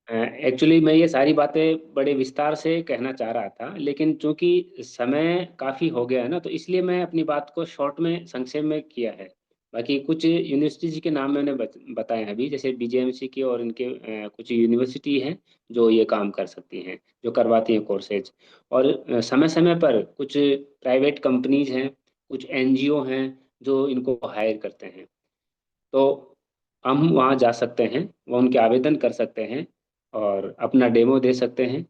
एक्चुअली मैं ये सारी बातें बड़े विस्तार से कहना चाह रहा था, लेकिन चूंकि समय काफ़ी हो गया है ना, तो इसलिए मैं अपनी बात को शॉर्ट में संक्षेप में किया है। बाकी कुछ यूनिवर्सिटीज के नाम मैंने बताए हैं अभी, जैसे बीजेएमसी की और इनके कुछ यूनिवर्सिटी हैं जो ये काम कर सकती हैं, जो करवाती हैं कोर्सेज। और समय समय पर कुछ प्राइवेट कंपनीज हैं, कुछ एनजीओ हैं जो इनको हायर करते हैं। तो हम वहाँ जा सकते हैं, वह उनके आवेदन कर सकते हैं और अपना डेमो दे सकते हैं।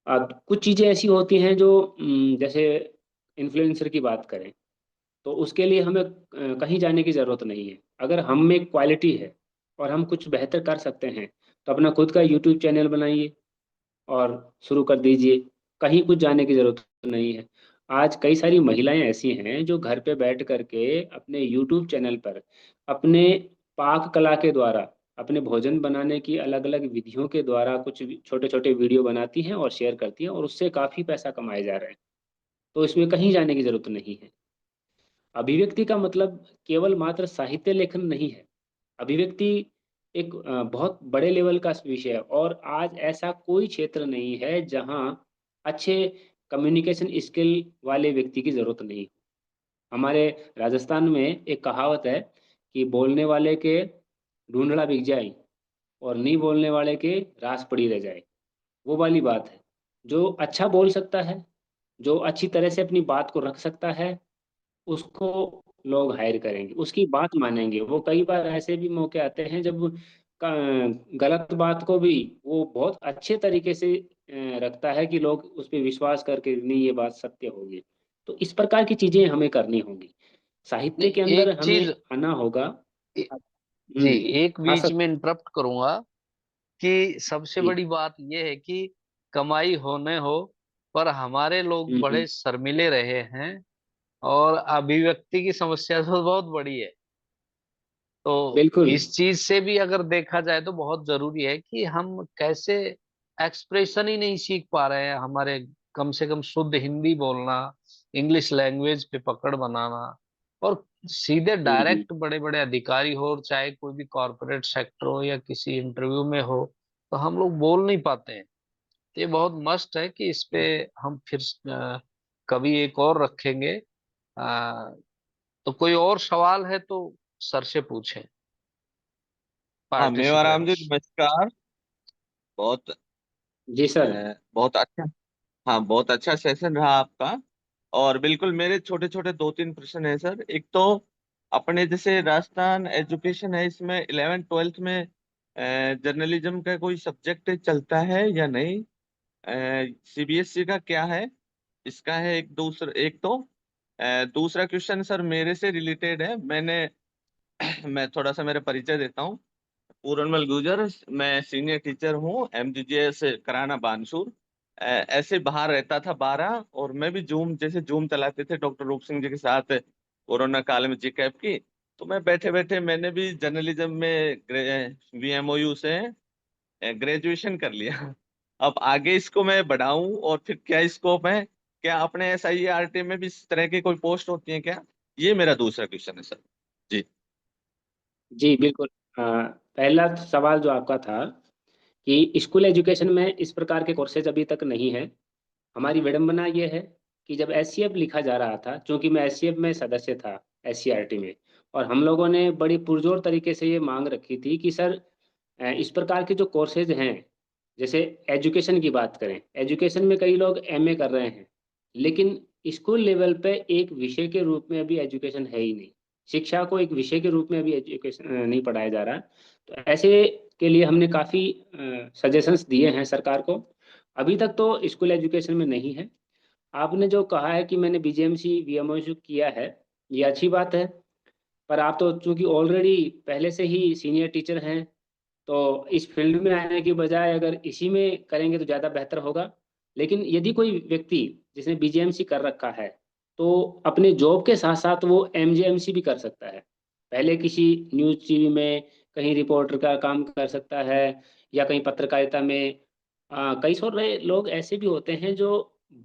अब कुछ चीज़ें ऐसी होती हैं जो जैसे इन्फ्लुएंसर की बात करें, तो उसके लिए हमें कहीं जाने की ज़रूरत नहीं है। अगर हम में क्वालिटी है और हम कुछ बेहतर कर सकते हैं, तो अपना खुद का यूट्यूब चैनल बनाइए और शुरू कर दीजिए। कहीं कुछ जाने की ज़रूरत नहीं है। आज कई सारी महिलाएं ऐसी हैं जो घर पे बैठ करके अपने यूट्यूब चैनल पर अपने पाक कला के द्वारा, अपने भोजन बनाने की अलग अलग विधियों के द्वारा कुछ छोटे छोटे वीडियो बनाती हैं और शेयर करती हैं, और उससे काफ़ी पैसा कमाए जा रहे हैं। तो इसमें कहीं जाने की ज़रूरत नहीं है। अभिव्यक्ति का मतलब केवल मात्र साहित्य लेखन नहीं है। अभिव्यक्ति एक बहुत बड़े लेवल का विषय है, और आज ऐसा कोई क्षेत्र नहीं है जहां अच्छे कम्युनिकेशन स्किल वाले व्यक्ति की जरूरत नहीं। हमारे राजस्थान में एक कहावत है कि बोलने वाले के ढूंढना बिक जाए और नहीं बोलने वाले के रास पड़ी रह जाए। वो वाली बात है। जो अच्छा बोल सकता है, जो अच्छी तरह से अपनी बात को रख सकता है, उसको लोग हायर करेंगे, उसकी बात मानेंगे। वो कई बार ऐसे भी मौके आते हैं जब गलत बात को भी वो बहुत अच्छे तरीके से रखता है कि लोग उस पर विश्वास करके नहीं, ये बात सत्य होगी। तो इस प्रकार की चीजें हमें करनी होंगी, साहित्य के नहीं, अंदर एक हमें चीज आना होगा। जी, हम्म। एक हाँ बीच सर। में इंटरप्ट करूंगा कि सबसे जी। बड़ी बात यह है कि कमाई होने हो, पर हमारे लोग बड़े हम्म। शर्मिले रहे हैं, और अभिव्यक्ति की समस्या तो बहुत बड़ी है। तो बिल्कुल। इस चीज से भी अगर देखा जाए तो बहुत जरूरी है कि हम कैसे एक्सप्रेशन ही नहीं सीख पा रहे हैं हमारे, कम से कम शुद्ध हिंदी बोलना, इंग्लिश लैंग्वेज पे पकड़ बनाना, और सीधे हम्म। डायरेक्ट बड़े बड़े अधिकारी हो, और चाहे कोई भी कॉरपोरेट सेक्टर हो या किसी इंटरव्यू में हो, तो हम लोग बोल नहीं पाते हैं। तो ये बहुत मस्ट है कि इस पे हम फिर कभी एक और रखेंगे। तो कोई और सवाल है तो सर से पूछें, हाँ, मेवाराम जी पार्टिसिपेंट्स। नमस्कार। बहुत जी सर। बहुत अच्छा। हाँ, बहुत अच्छा सेशन रहा आपका। और बिल्कुल मेरे छोटे छोटे दो तीन प्रश्न है सर। एक तो अपने जैसे राजस्थान एजुकेशन है, इसमें 11th 12th में जर्नलिज्म का कोई सब्जेक्ट चलता है या नहीं? सीबीएसई का क्या है इसका? है एक दूसरा। एक तो दूसरा क्वेश्चन सर मेरे से रिलेटेड है। मैं थोड़ा सा मेरा परिचय देता हूँ। पूरनमल गुजर, मैं सीनियर टीचर हूँ एमजीजीएस कराना बानसूर। ऐसे बाहर रहता था 12, और मैं भी जूम चलाते थे डॉक्टर रूप सिंह जी के साथ कोरोना काल में जीकैप की। तो मैं बैठे बैठे मैंने भी जर्नलिज्म में वीएमओयू से ग्रेजुएशन कर लिया। अब आगे इसको मैं बढ़ाऊं और फिर क्या स्कोप है? क्या अपने एसआईआरटी में भी इस तरह की कोई पोस्ट होती है क्या? ये मेरा दूसरा क्वेश्चन है सर। जी। जी बिल्कुल। पहला सवाल जो आपका था कि स्कूल एजुकेशन में इस प्रकार के कोर्सेज अभी तक नहीं है। हमारी विडंबना ये है कि जब एससीएफ लिखा जा रहा था, क्योंकि मैं एससीएफ में सदस्य था, एससीईआरटी में, और हम लोगों ने बड़ी पुरजोर तरीके से ये मांग रखी थी कि सर इस प्रकार के जो कोर्सेज हैं, जैसे एजुकेशन की बात करें, एजुकेशन में कई लोग एमए कर रहे हैं, लेकिन स्कूल लेवल पे एक विषय के रूप में अभी एजुकेशन है ही नहीं। शिक्षा को एक विषय के रूप में अभी एजुकेशन नहीं पढ़ाया जा रहा। तो ऐसे के लिए हमने काफ़ी सजेशंस दिए हैं सरकार को। अभी तक तो स्कूल एजुकेशन में नहीं है। आपने जो कहा है कि मैंने बीजेएमसी वीएमओयू किया है, ये अच्छी बात है। पर आप तो चूंकि ऑलरेडी पहले से ही सीनियर टीचर हैं, तो इस फील्ड में आने की बजाय अगर इसी में करेंगे तो ज़्यादा बेहतर होगा। लेकिन यदि कोई व्यक्ति जिसने बीजेएमसी कर रखा है तो अपने जॉब के साथ साथ वो एमजेएमसी भी कर सकता है। पहले किसी न्यूज़ टीवी में कहीं रिपोर्टर का काम कर सकता है, या कहीं पत्रकारिता में। कई सारे लोग ऐसे भी होते हैं जो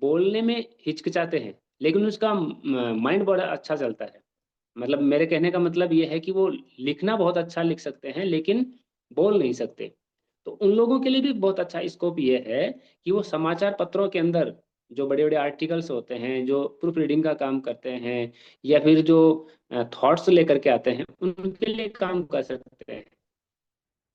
बोलने में हिचकिचाते हैं, लेकिन उसका माइंड बड़ा अच्छा चलता है। मतलब मेरे कहने का मतलब ये है कि वो लिखना बहुत अच्छा लिख सकते हैं, लेकिन बोल नहीं सकते। तो उन लोगों के लिए भी बहुत अच्छा स्कोप ये है कि वो समाचार पत्रों के अंदर जो बड़े बड़े आर्टिकल्स होते हैं, जो प्रूफ रीडिंग का काम करते हैं, या फिर जो थॉट्स लेकर के आते हैं, उनके लिए काम कर सकते हैं।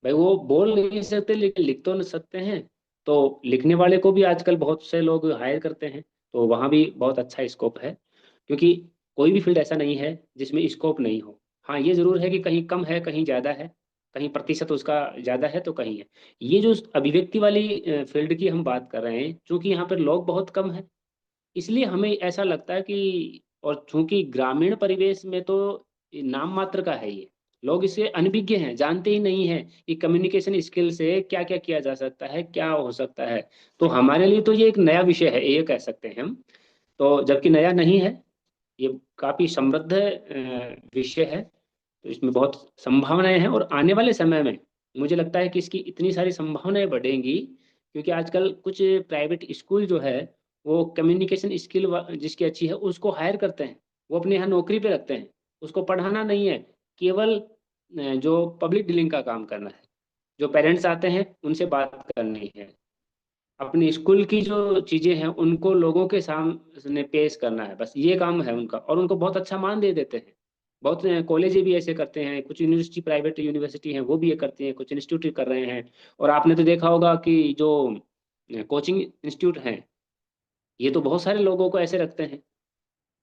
भाई वो बोल नहीं सकते लेकिन लिख तो नहीं सकते हैं, तो लिखने वाले को भी आजकल बहुत से लोग हायर करते हैं। तो वहाँ भी बहुत अच्छा स्कोप है, क्योंकि कोई भी फील्ड ऐसा नहीं है जिसमें स्कोप नहीं हो। हाँ, ये जरूर है कि कहीं कम है, कहीं ज़्यादा है, कहीं प्रतिशत उसका ज़्यादा है तो कहीं है। ये जो अभिव्यक्ति वाली फील्ड की हम बात कर रहे हैं, क्योंकि यहाँ पर लोग बहुत कम है, इसलिए हमें ऐसा लगता है कि, और चूंकि ग्रामीण परिवेश में तो ये नाम मात्र का है, ये लोग इससे अनभिज्ञ हैं, जानते ही नहीं है कि कम्युनिकेशन स्किल से क्या क्या किया जा सकता है, क्या हो सकता है। तो हमारे लिए तो ये एक नया विषय है, ये कह सकते हैं हम। तो जबकि नया नहीं है, ये काफी समृद्ध विषय है। तो इसमें बहुत संभावनाएं हैं, और आने वाले समय में मुझे लगता है कि इसकी इतनी सारी संभावनाएं बढ़ेंगी, क्योंकि आजकल कुछ प्राइवेट स्कूल जो है वो कम्युनिकेशन स्किल जिसकी अच्छी है उसको हायर करते हैं, वो अपने यहाँ नौकरी पे रखते हैं। उसको पढ़ाना नहीं है, केवल जो पब्लिक डीलिंग का काम करना है, जो पेरेंट्स आते हैं उनसे बात करनी है, अपनी स्कूल की जो चीजें हैं उनको लोगों के सामने पेश करना है, बस ये काम है उनका, और उनको बहुत अच्छा मान दे देते हैं। बहुत कॉलेज भी ऐसे करते हैं, कुछ यूनिवर्सिटी, प्राइवेट यूनिवर्सिटी हैं वो भी ये करती हैं, कुछ इंस्टीट्यूट कर रहे हैं। और आपने तो देखा होगा कि जो कोचिंग इंस्टीट्यूट हैं, ये तो बहुत सारे लोगों को ऐसे रखते हैं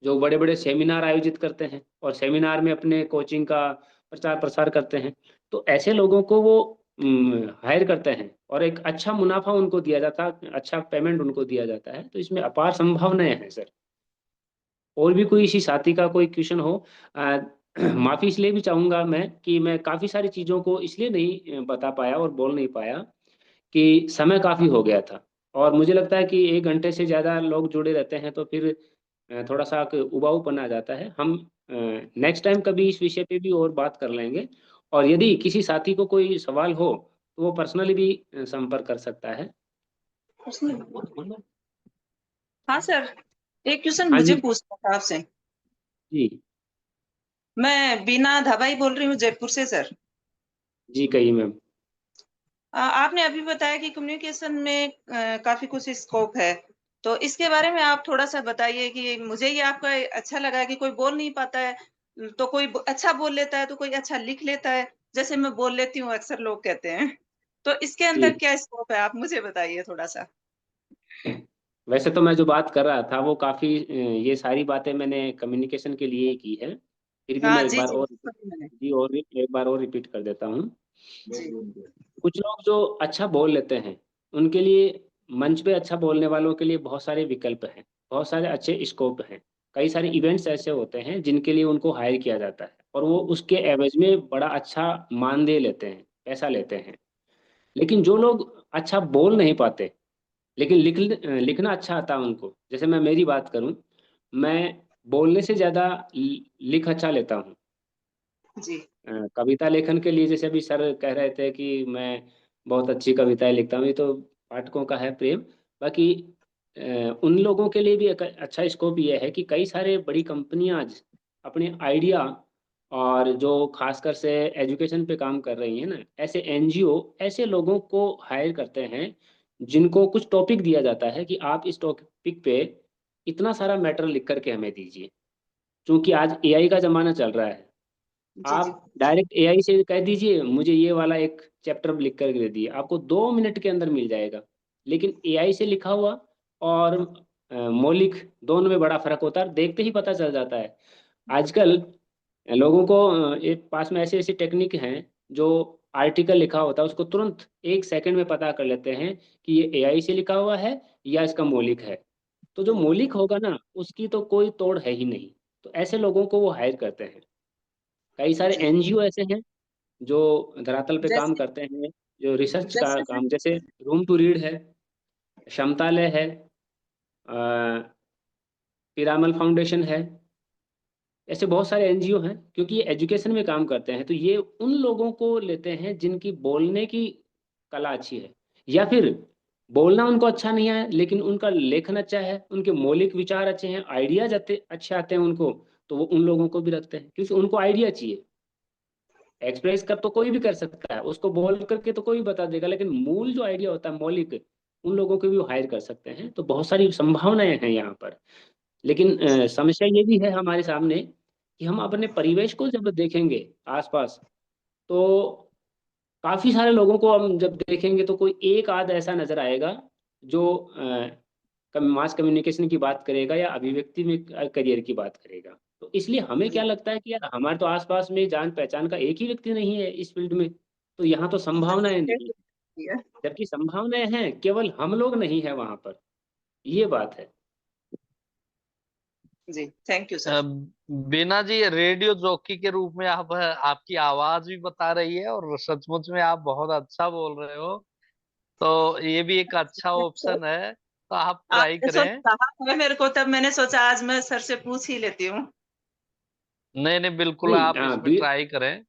जो बड़े बड़े सेमिनार आयोजित करते हैं, और सेमिनार में अपने कोचिंग का प्रचार प्रसार करते हैं। तो ऐसे लोगों को वो हायर करते हैं, और एक अच्छा मुनाफा उनको दिया जाता है, अच्छा पेमेंट उनको दिया जाता है। तो इसमें अपार संभावनाएं हैं सर। और भी कोई इसी साथी का कोई क्वेश्चन हो? अ, माफी इसलिए भी चाहूंगा मैं कि मैं काफी सारी चीजों को इसलिए नहीं बता पाया और बोल नहीं पाया कि समय काफी हो गया था। और मुझे लगता है कि 1 घंटे से ज्यादा लोग जुड़े रहते हैं तो फिर थोड़ा सा उबाऊपन आ जाता है। हम नेक्स्ट टाइम कभी इस विषय पे भी और बात कर लेंगे। और यदि किसी साथी को कोई सवाल हो तो वो पर्सनली भी संपर्क कर सकता है। हाँ सर, एक क्वेश्चन हाँ मुझे जी। पूछना था आपसे। जी। मैं बीना धबाई बोल रही हूँ जयपुर से सर। जी कहिए मैम। आपने अभी बताया कि कम्युनिकेशन में काफी कुछ स्कोप है, तो इसके बारे में आप थोड़ा सा बताइए कि मुझे ये आपका अच्छा लगा कि कोई बोल नहीं पाता है तो कोई अच्छा बोल लेता है, तो कोई अच्छा लिख लेता है, जैसे मैं बोल लेती हूँ अक्सर लोग कहते हैं। तो इसके जी, अंदर क्या स्कोप है, आप मुझे बताइए थोड़ा सा। वैसे तो मैं जो बात कर रहा था वो काफी ये सारी बातें मैंने कम्युनिकेशन के लिए ही की है। फिर भी हाँ मैं एक जी बार जी, और, सुनी मैंने। जी, और एक बार और रिपीट कर देता हूँ। जी कुछ लोग जो अच्छा बोल लेते हैं उनके लिए, मंच पे अच्छा बोलने वालों के लिए बहुत सारे विकल्प हैं, बहुत सारे अच्छे स्कोप हैं। कई सारे इवेंट्स ऐसे होते हैं जिनके लिए उनको हायर किया जाता है, और वो उसके एवज में बड़ा अच्छा मानदेय लेते हैं, पैसा लेते हैं। लेकिन जो लोग अच्छा बोल नहीं पाते लेकिन लिखना अच्छा आता है उनको, जैसे मैं मेरी बात करूं, मैं बोलने से ज्यादा लिख अच्छा लेता हूँ। जी कविता लेखन के लिए जैसे अभी सर कह रहे थे कि मैं बहुत अच्छी कविताएं लिखता हूँ, ये तो पाठकों का है प्रेम। बाकी उन लोगों के लिए भी एक अच्छा स्कोप ये है कि कई सारे बड़ी कंपनियां आज अपने आइडिया, और जो खासकर से एजुकेशन पे काम कर रही हैं ना, ऐसे एनजीओ ऐसे लोगों को हायर करते हैं जिनको कुछ टॉपिक दिया जाता है कि आप इस टॉपिक पे इतना सारा मैटर लिख करके हमें दीजिए। क्योंकि आज एआई का जमाना चल रहा है, जी जी आप डायरेक्ट एआई से कह दीजिए मुझे ये वाला एक चैप्टर लिख कर दे दिए, आपको 2 मिनट के अंदर मिल जाएगा। लेकिन एआई से लिखा हुआ और मौलिक, दोनों में बड़ा फर्क होता है, देखते ही पता चल जाता है। आजकल लोगों को एक पास में ऐसे ऐसे टेक्निक हैं जो आर्टिकल लिखा होता है उसको तुरंत 1 सेकंड में पता कर लेते हैं कि ये एआई से लिखा हुआ है या इसका मौलिक है। तो जो मौलिक होगा ना उसकी तो कोई तोड़ है ही नहीं। तो ऐसे लोगों को वो हायर करते हैं। कई सारे जी एनजीओ ऐसे हैं जो धरातल पे काम जैसे करते हैं, जो रिसर्च का जैसे काम, जैसे रूम टू रीड है, क्षमतालय है, पिरामल फाउंडेशन है, ऐसे बहुत सारे एनजीओ हैं, क्योंकि ये एजुकेशन में काम करते हैं। तो ये उन लोगों को लेते हैं जिनकी बोलने की कला अच्छी है, या फिर बोलना उनको अच्छा नहीं है लेकिन उनका लेखन अच्छा है, उनके मौलिक विचार अच्छे हैं, आइडियाज अच्छे आते हैं उनको, तो वो उन लोगों को भी रखते हैं, क्योंकि उनको आइडिया चाहिए। एक्सप्रेस कर तो कोई भी कर सकता है, उसको बोल करके तो कोई भी बता देगा, लेकिन मूल जो आइडिया होता है मौलिक, उन लोगों को भी वो हायर कर सकते हैं। तो बहुत सारी संभावनाएं हैं यहाँ पर। लेकिन समस्या ये भी है हमारे सामने कि हम अपने परिवेश को जब देखेंगे आसपास, तो काफी सारे लोगों को हम जब देखेंगे तो कोई एक आध ऐसा नजर आएगा जो मास कम्युनिकेशन की बात करेगा या अभिव्यक्ति में करियर की बात करेगा। तो इसलिए हमें क्या लगता है कि यार हमारे तो आसपास में जान पहचान का एक ही व्यक्ति नहीं है इस फील्ड में, तो यहाँ तो संभावनाएं नहीं है। जबकि संभावनाएं हैं, केवल हम लोग नहीं है वहां पर, ये बात है। जी, thank you sir. Bina ji, radio jockey के रूप में आप, आपकी आवाज भी बता रही है और सचमुच में आप बहुत अच्छा बोल रहे हो, तो ये भी एक अच्छा ऑप्शन है, तो आप ट्राई आपने करें। कहा था मेरे को, तब मैंने सोचा आज मैं सर से पूछ ही लेती हूँ। नहीं नहीं, बिल्कुल नहीं, आप इसमें ट्राई करें।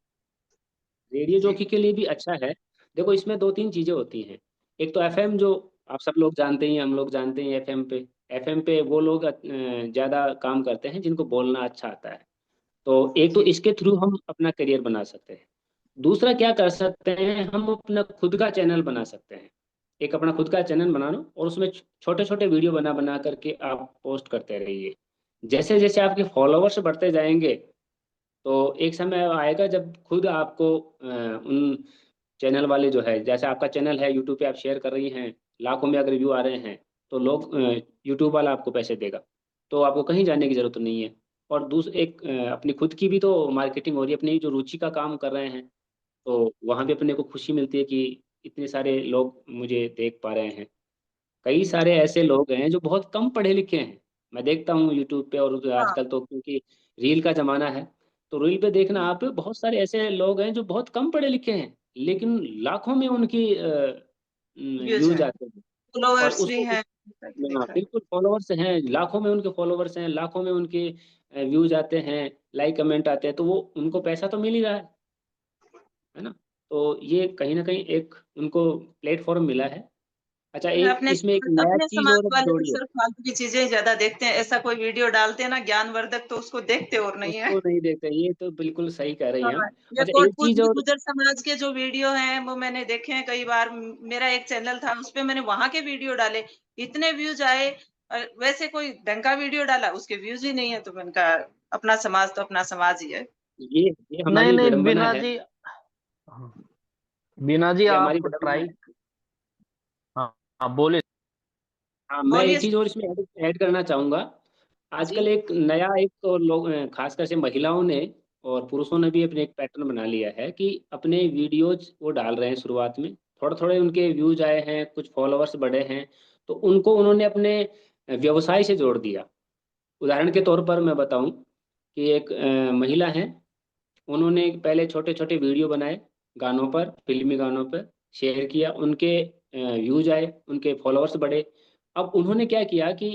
रेडियो जी। जॉकी के लिए भी अच्छा है। देखो इसमें दो तीन चीजें होती हैं। एक तो एफएम, जो आप सब लोग जानते ही हैं, हम लोग जानते हैं, एफएम पे वो लोग ज्यादा काम करते हैं जिनको बोलना अच्छा आता है। तो एक तो जी। इसके थ्रू हम अपना करियर बना सकते हैं। दूसरा क्या कर सकते हैं, हम अपना खुद का चैनल बना सकते हैं। एक अपना खुद का चैनल बना लो और उसमें छोटे छोटे वीडियो बना बना करके आप पोस्ट करते रहिए। जैसे जैसे आपके फॉलोवर्स बढ़ते जाएंगे, तो एक समय आएगा जब खुद आपको उन चैनल वाले जो है, जैसे आपका चैनल है यूट्यूब पे, आप शेयर कर रही हैं, लाखों में अगर व्यू आ रहे हैं, तो लोग यूट्यूब वाला आपको पैसे देगा, तो आपको कहीं जाने की जरूरत नहीं है। और एक अपनी खुद की भी तो मार्केटिंग हो रही है, अपनी जो रुचि का काम कर रहे हैं, तो वहाँ भी अपने को खुशी मिलती है कि इतने सारे लोग मुझे देख पा रहे हैं। कई सारे ऐसे लोग हैं जो बहुत कम पढ़े लिखे हैं, मैं देखता हूँ यूट्यूब पे, और हाँ। आजकल तो क्योंकि रील का जमाना है, तो रील पे देखना आप, बहुत सारे ऐसे लोग हैं जो बहुत कम पढ़े लिखे हैं, लेकिन लाखों में उनकी व्यूज व्यूज हैं, आते हैं। और फॉलोअर्स भी उसको हैं, हाँ, देखा है। बिल्कुल फॉलोवर्स हैं, लाखों में उनके फॉलोवर्स हैं, लाखों में उनके व्यूज आते हैं, लाइक कमेंट आते हैं, तो वो उनको पैसा तो मिल ही रहा है ना। तो ये कहीं ना कहीं एक उनको प्लेटफॉर्म मिला है। अच्छा, एक अपने इसमें एक नया अपने चीज समाज और वाले तो जोड़िए। सिर्फ फालतू की चीजें ज्यादा देखते हैं। ऐसा कोई वीडियो डालते हैं ना ज्ञानवर्धक, तो उसको देखते और नहीं है। उसको नहीं देखते, ये तो बिल्कुल सही कह रही हैं हाँ, हम। ये अच्छा, कोई एक कुछ चीज भी और। गुजर समाज के जो वीडियो हैं वो मैंने देखे हैं कई बार। मेरा एक चैनल था, उस पे मैंने वहां के वीडियो डाले, इतने व्यूज आए। वैसे कोई ढंग का वीडियो डाला, उसके व्यूज ही नहीं है। तो मैंने कहा अपना समाज तो अपना समाज ही है। ये नहीं हमारी नहीं विडंबना बीना है। जी, हाँ, बीना जी ये हमारी आप विडंबना ट्राई। है। हाँ हाँ, बोले। हाँ, मैं बोलिए एक चीज और इसमें ऐड करना चाहूंगा। जी। आजकल एक नया, एक और लोग, खासकर से महिलाओं ने और पुरुषों ने भी अपने एक पैटर्न बना लिया है कि अपने वीडियोज वो डाल रहे हैं शुरुआत में, थोड़े थोड़े उनके व्यूज आए हैं, कुछ फॉलोअर्स बढ़े हैं, तो उनको उन्होंने अपने व्यवसाय से जोड़ दिया। उदाहरण के तौर पर मैं बताऊं कि एक महिला है, उन्होंने पहले छोटे छोटे वीडियो बनाए गानों पर, फिल्मी गानों पर, शेयर किया, उनके व्यूज आए, उनके फॉलोअर्स बढ़े। अब उन्होंने क्या किया कि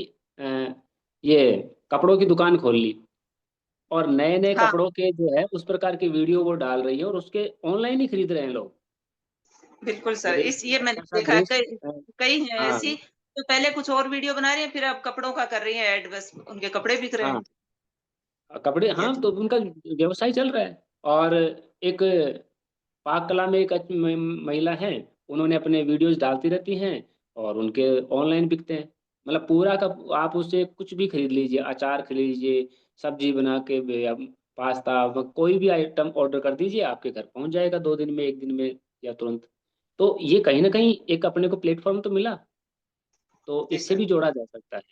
ये कपड़ों की दुकान खोल ली, और नए नए हाँ, कपड़ों के जो है उस प्रकार के वीडियो वो डाल रही है, और उसके ऑनलाइन ही खरीद रहे हैं लोग। बिल्कुल वो सर। इस देखिए ये मैंने अच्छा सा देखा है, ड्रेस। कई हैं हाँ ऐसी। तो पहले कुछ और वीडियो बना रही है, फिर अब कपड़ों का कर रही है ऐड, बस उनके कपड़े बिक रहे हाँ, हैं। कपड़े, ये हाँ, तो उनका व्यवसाय चल रहा है। और एक पाक कला में एक महिला है, उन्होंने अपने वीडियोस डालती रहती हैं, और उनके ऑनलाइन बिकते हैं। मतलब पूरा का, आप उससे कुछ भी खरीद लीजिए, अचार खरीद लीजिए, सब्जी बना के, या पास्ता, कोई भी आइटम ऑर्डर कर दीजिए, आपके घर पहुंच जाएगा 2 दिन में, 1 दिन में, या तुरंत। तो ये कहीं ना कहीं एक अपने को प्लेटफॉर्म तो मिला, तो जी इससे सर, भी जोड़ा जा सकता है।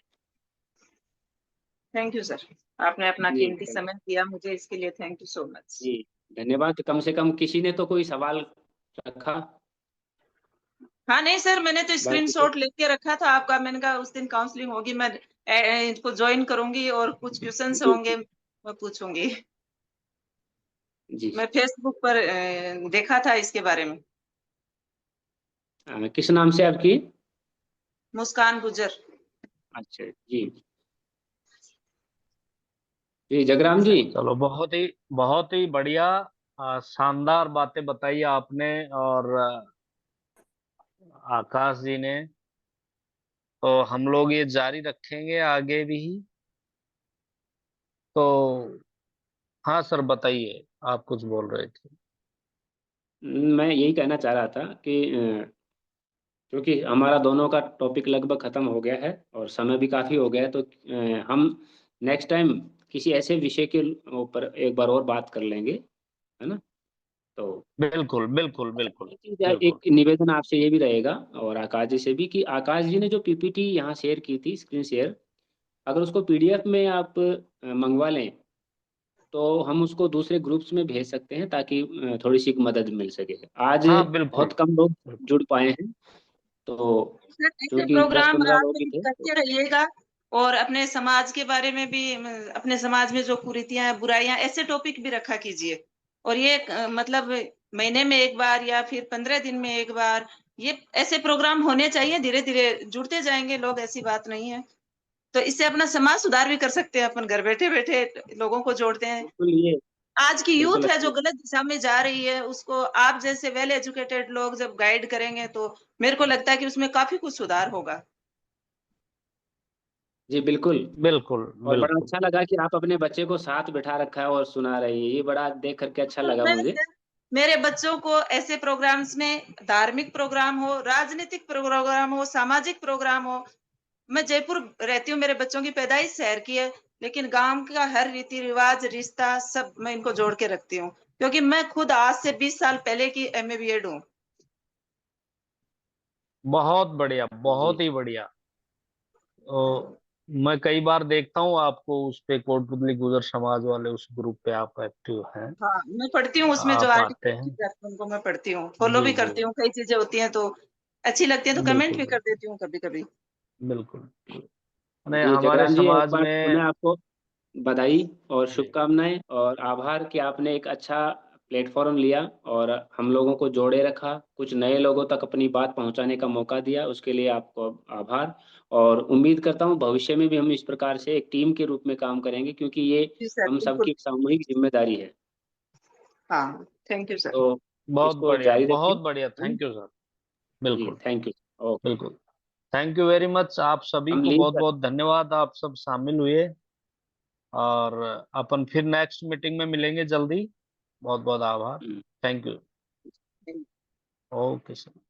Thank you sir. आपने अपना जी कीमती समय दिया मुझे, इसके लिए थैंक यू सो मच। जी, धन्यवाद। कम से कम किसी ने तो कोई सवाल रखा। हाँ नहीं सर, मैंने तो बाकी तो स्क्रीनशॉट लेके रखा था आपका। मैंने कहा उस दिन काउंसलिंग होगी, मैं इनको ज्वाइन करूंगी और कुछ क्वेश्चंस जी होंगे जी, मैं पूछूंगी। जी। मैं फेसबुक पर देखा था इसके बारे में। किस नाम से आपकी? मुस्कान गुजर। अच्छा जी। जी जगराम जी। चलो, बहुत ही बढ़िया, शानदार बातें बताई आपने और आकाश जी ने। तो हम लोग ये जारी रखेंगे आगे भी। तो हाँ सर, बताइए, आप कुछ बोल रहे थे। मैं यही कहना चाह रहा था कि क्योंकि हमारा दोनों का टॉपिक लगभग खत्म हो गया है और समय भी काफी हो गया है, तो हम नेक्स्ट टाइम किसी ऐसे विषय के ऊपर एक बार और बात कर लेंगे, है ना? तो बिल्कुल बिल्कुल बिल्कुल एक चीज है, बिल्कुल। एक निवेदन आपसे ये भी रहेगा और आकाश जी से भी, कि आकाश जी ने जो पीपीटी यहाँ शेयर की थी, स्क्रीन शेयर, अगर उसको पीडीएफ में आप मंगवा लें तो हम उसको दूसरे ग्रुप्स में भेज सकते हैं, ताकि थोड़ी सी मदद मिल सके। आज हाँ बिल्कुल। बहुत कम लोग जुड़ पाए हैं, तो सर, ऐसे क्योंकि प्रोग्राम 10-15 आप लोग ही थे तो। करते रहिएगा और अपने समाज के बारे में भी, अपने समाज में जो कुरीतियां बुराइयां, ऐसे टॉपिक भी रखा कीजिए। और ये मतलब महीने में एक बार या फिर 15 दिन में एक बार, ये ऐसे प्रोग्राम होने चाहिए। धीरे धीरे जुड़ते जाएंगे लोग, ऐसी बात नहीं है। तो इससे अपना समाज सुधार भी कर सकते हैं अपन, घर बैठे बैठे लोगों को जोड़ते हैं। बिल्कुल, ये आज की बिल्कुल यूथ है अच्छी जो गलत दिशा में जा रही है, उसको आप जैसे वेल एजुकेटेड लोग जब गाइड करेंगे तो मेरे को लगता है कि उसमें काफी कुछ सुधार होगा। जी बिल्कुल। बिल्कुल और बड़ा बिल्कुल। अच्छा लगा कि आप अपने बच्चे को साथ बिठा रखा है और सुना रही है, ये बड़ा देख करके अच्छा तो लगा मैं मुझे। मेरे बच्चों को ऐसे प्रोग्राम्स में, धार्मिक प्रोग्राम हो, राजनीतिक प्रोग्राम हो, सामाजिक प्रोग्राम हो, मैं जयपुर रहती हूँ, मेरे बच्चों की पैदाइश शहर की है, लेकिन गांव का हर रीति रिवाज, रिश्ता सब मैं इनको जोड़ के रखती हूँ, क्योंकि मैं खुद आज से 20 साल पहले की एमए बीएड हूँ। बहुत बढ़िया, जी बहुत ही बढ़िया। तो मैं कई बार देखता हूँ आपको उस पे, कोटपुतली गुजर समाज वाले उस ग्रुप पे आप एक्टिव हैं, हाँ, मैं पढ़ती हूँ उसमें, जो आप आते आर्टिकल हैं। रहते हैं उनको मैं पढ़ती हूँ, फॉलो जी भी जी। करती हूँ। कई चीजें होती हैं तो अच्छी लगती हैं तो कमेंट बिल्कुल भी कर बिल्कुल देती हूँ कभी कभी। बिल्कुल। नहीं, जी हमारे जगराम जी, एक समाज बार में। पुनः आपको बधाई और जी शुभकामनाएं और आभार कि आपने एक अच्छा प्लेटफॉर्म लिया और हम लोगों को जोड़े रखा, कुछ नए लोगों तक अपनी बात पहुंचाने का मौका दिया, उसके लिए आपको आभार। और उम्मीद करता हूं भविष्य में भी हम इस प्रकार से एक टीम के रूप में काम करेंगे, क्योंकि ये जी सर, हम बिल्कुल। सबकी एक सामूहिक जिम्मेदारी है। हाँ, थैंक यू सर। तो बहुत इसको बढ़िया, जारी रखिए, बहुत बढ़िया, है ना? Thank you sir. जी बिल्कुल थैंक यू। ओके। बिल्कुल। थैंक यू वेरी मच, आप सभी हम को लिंक बहुत कर। बहुत धन्यवाद, आप सब शामिल हुए। और अपन फिर नेक्स्ट मीटिंग में मिलेंगे जल्दी। बहुत बहुत आभार। हम्म। Thank you. Okay sir.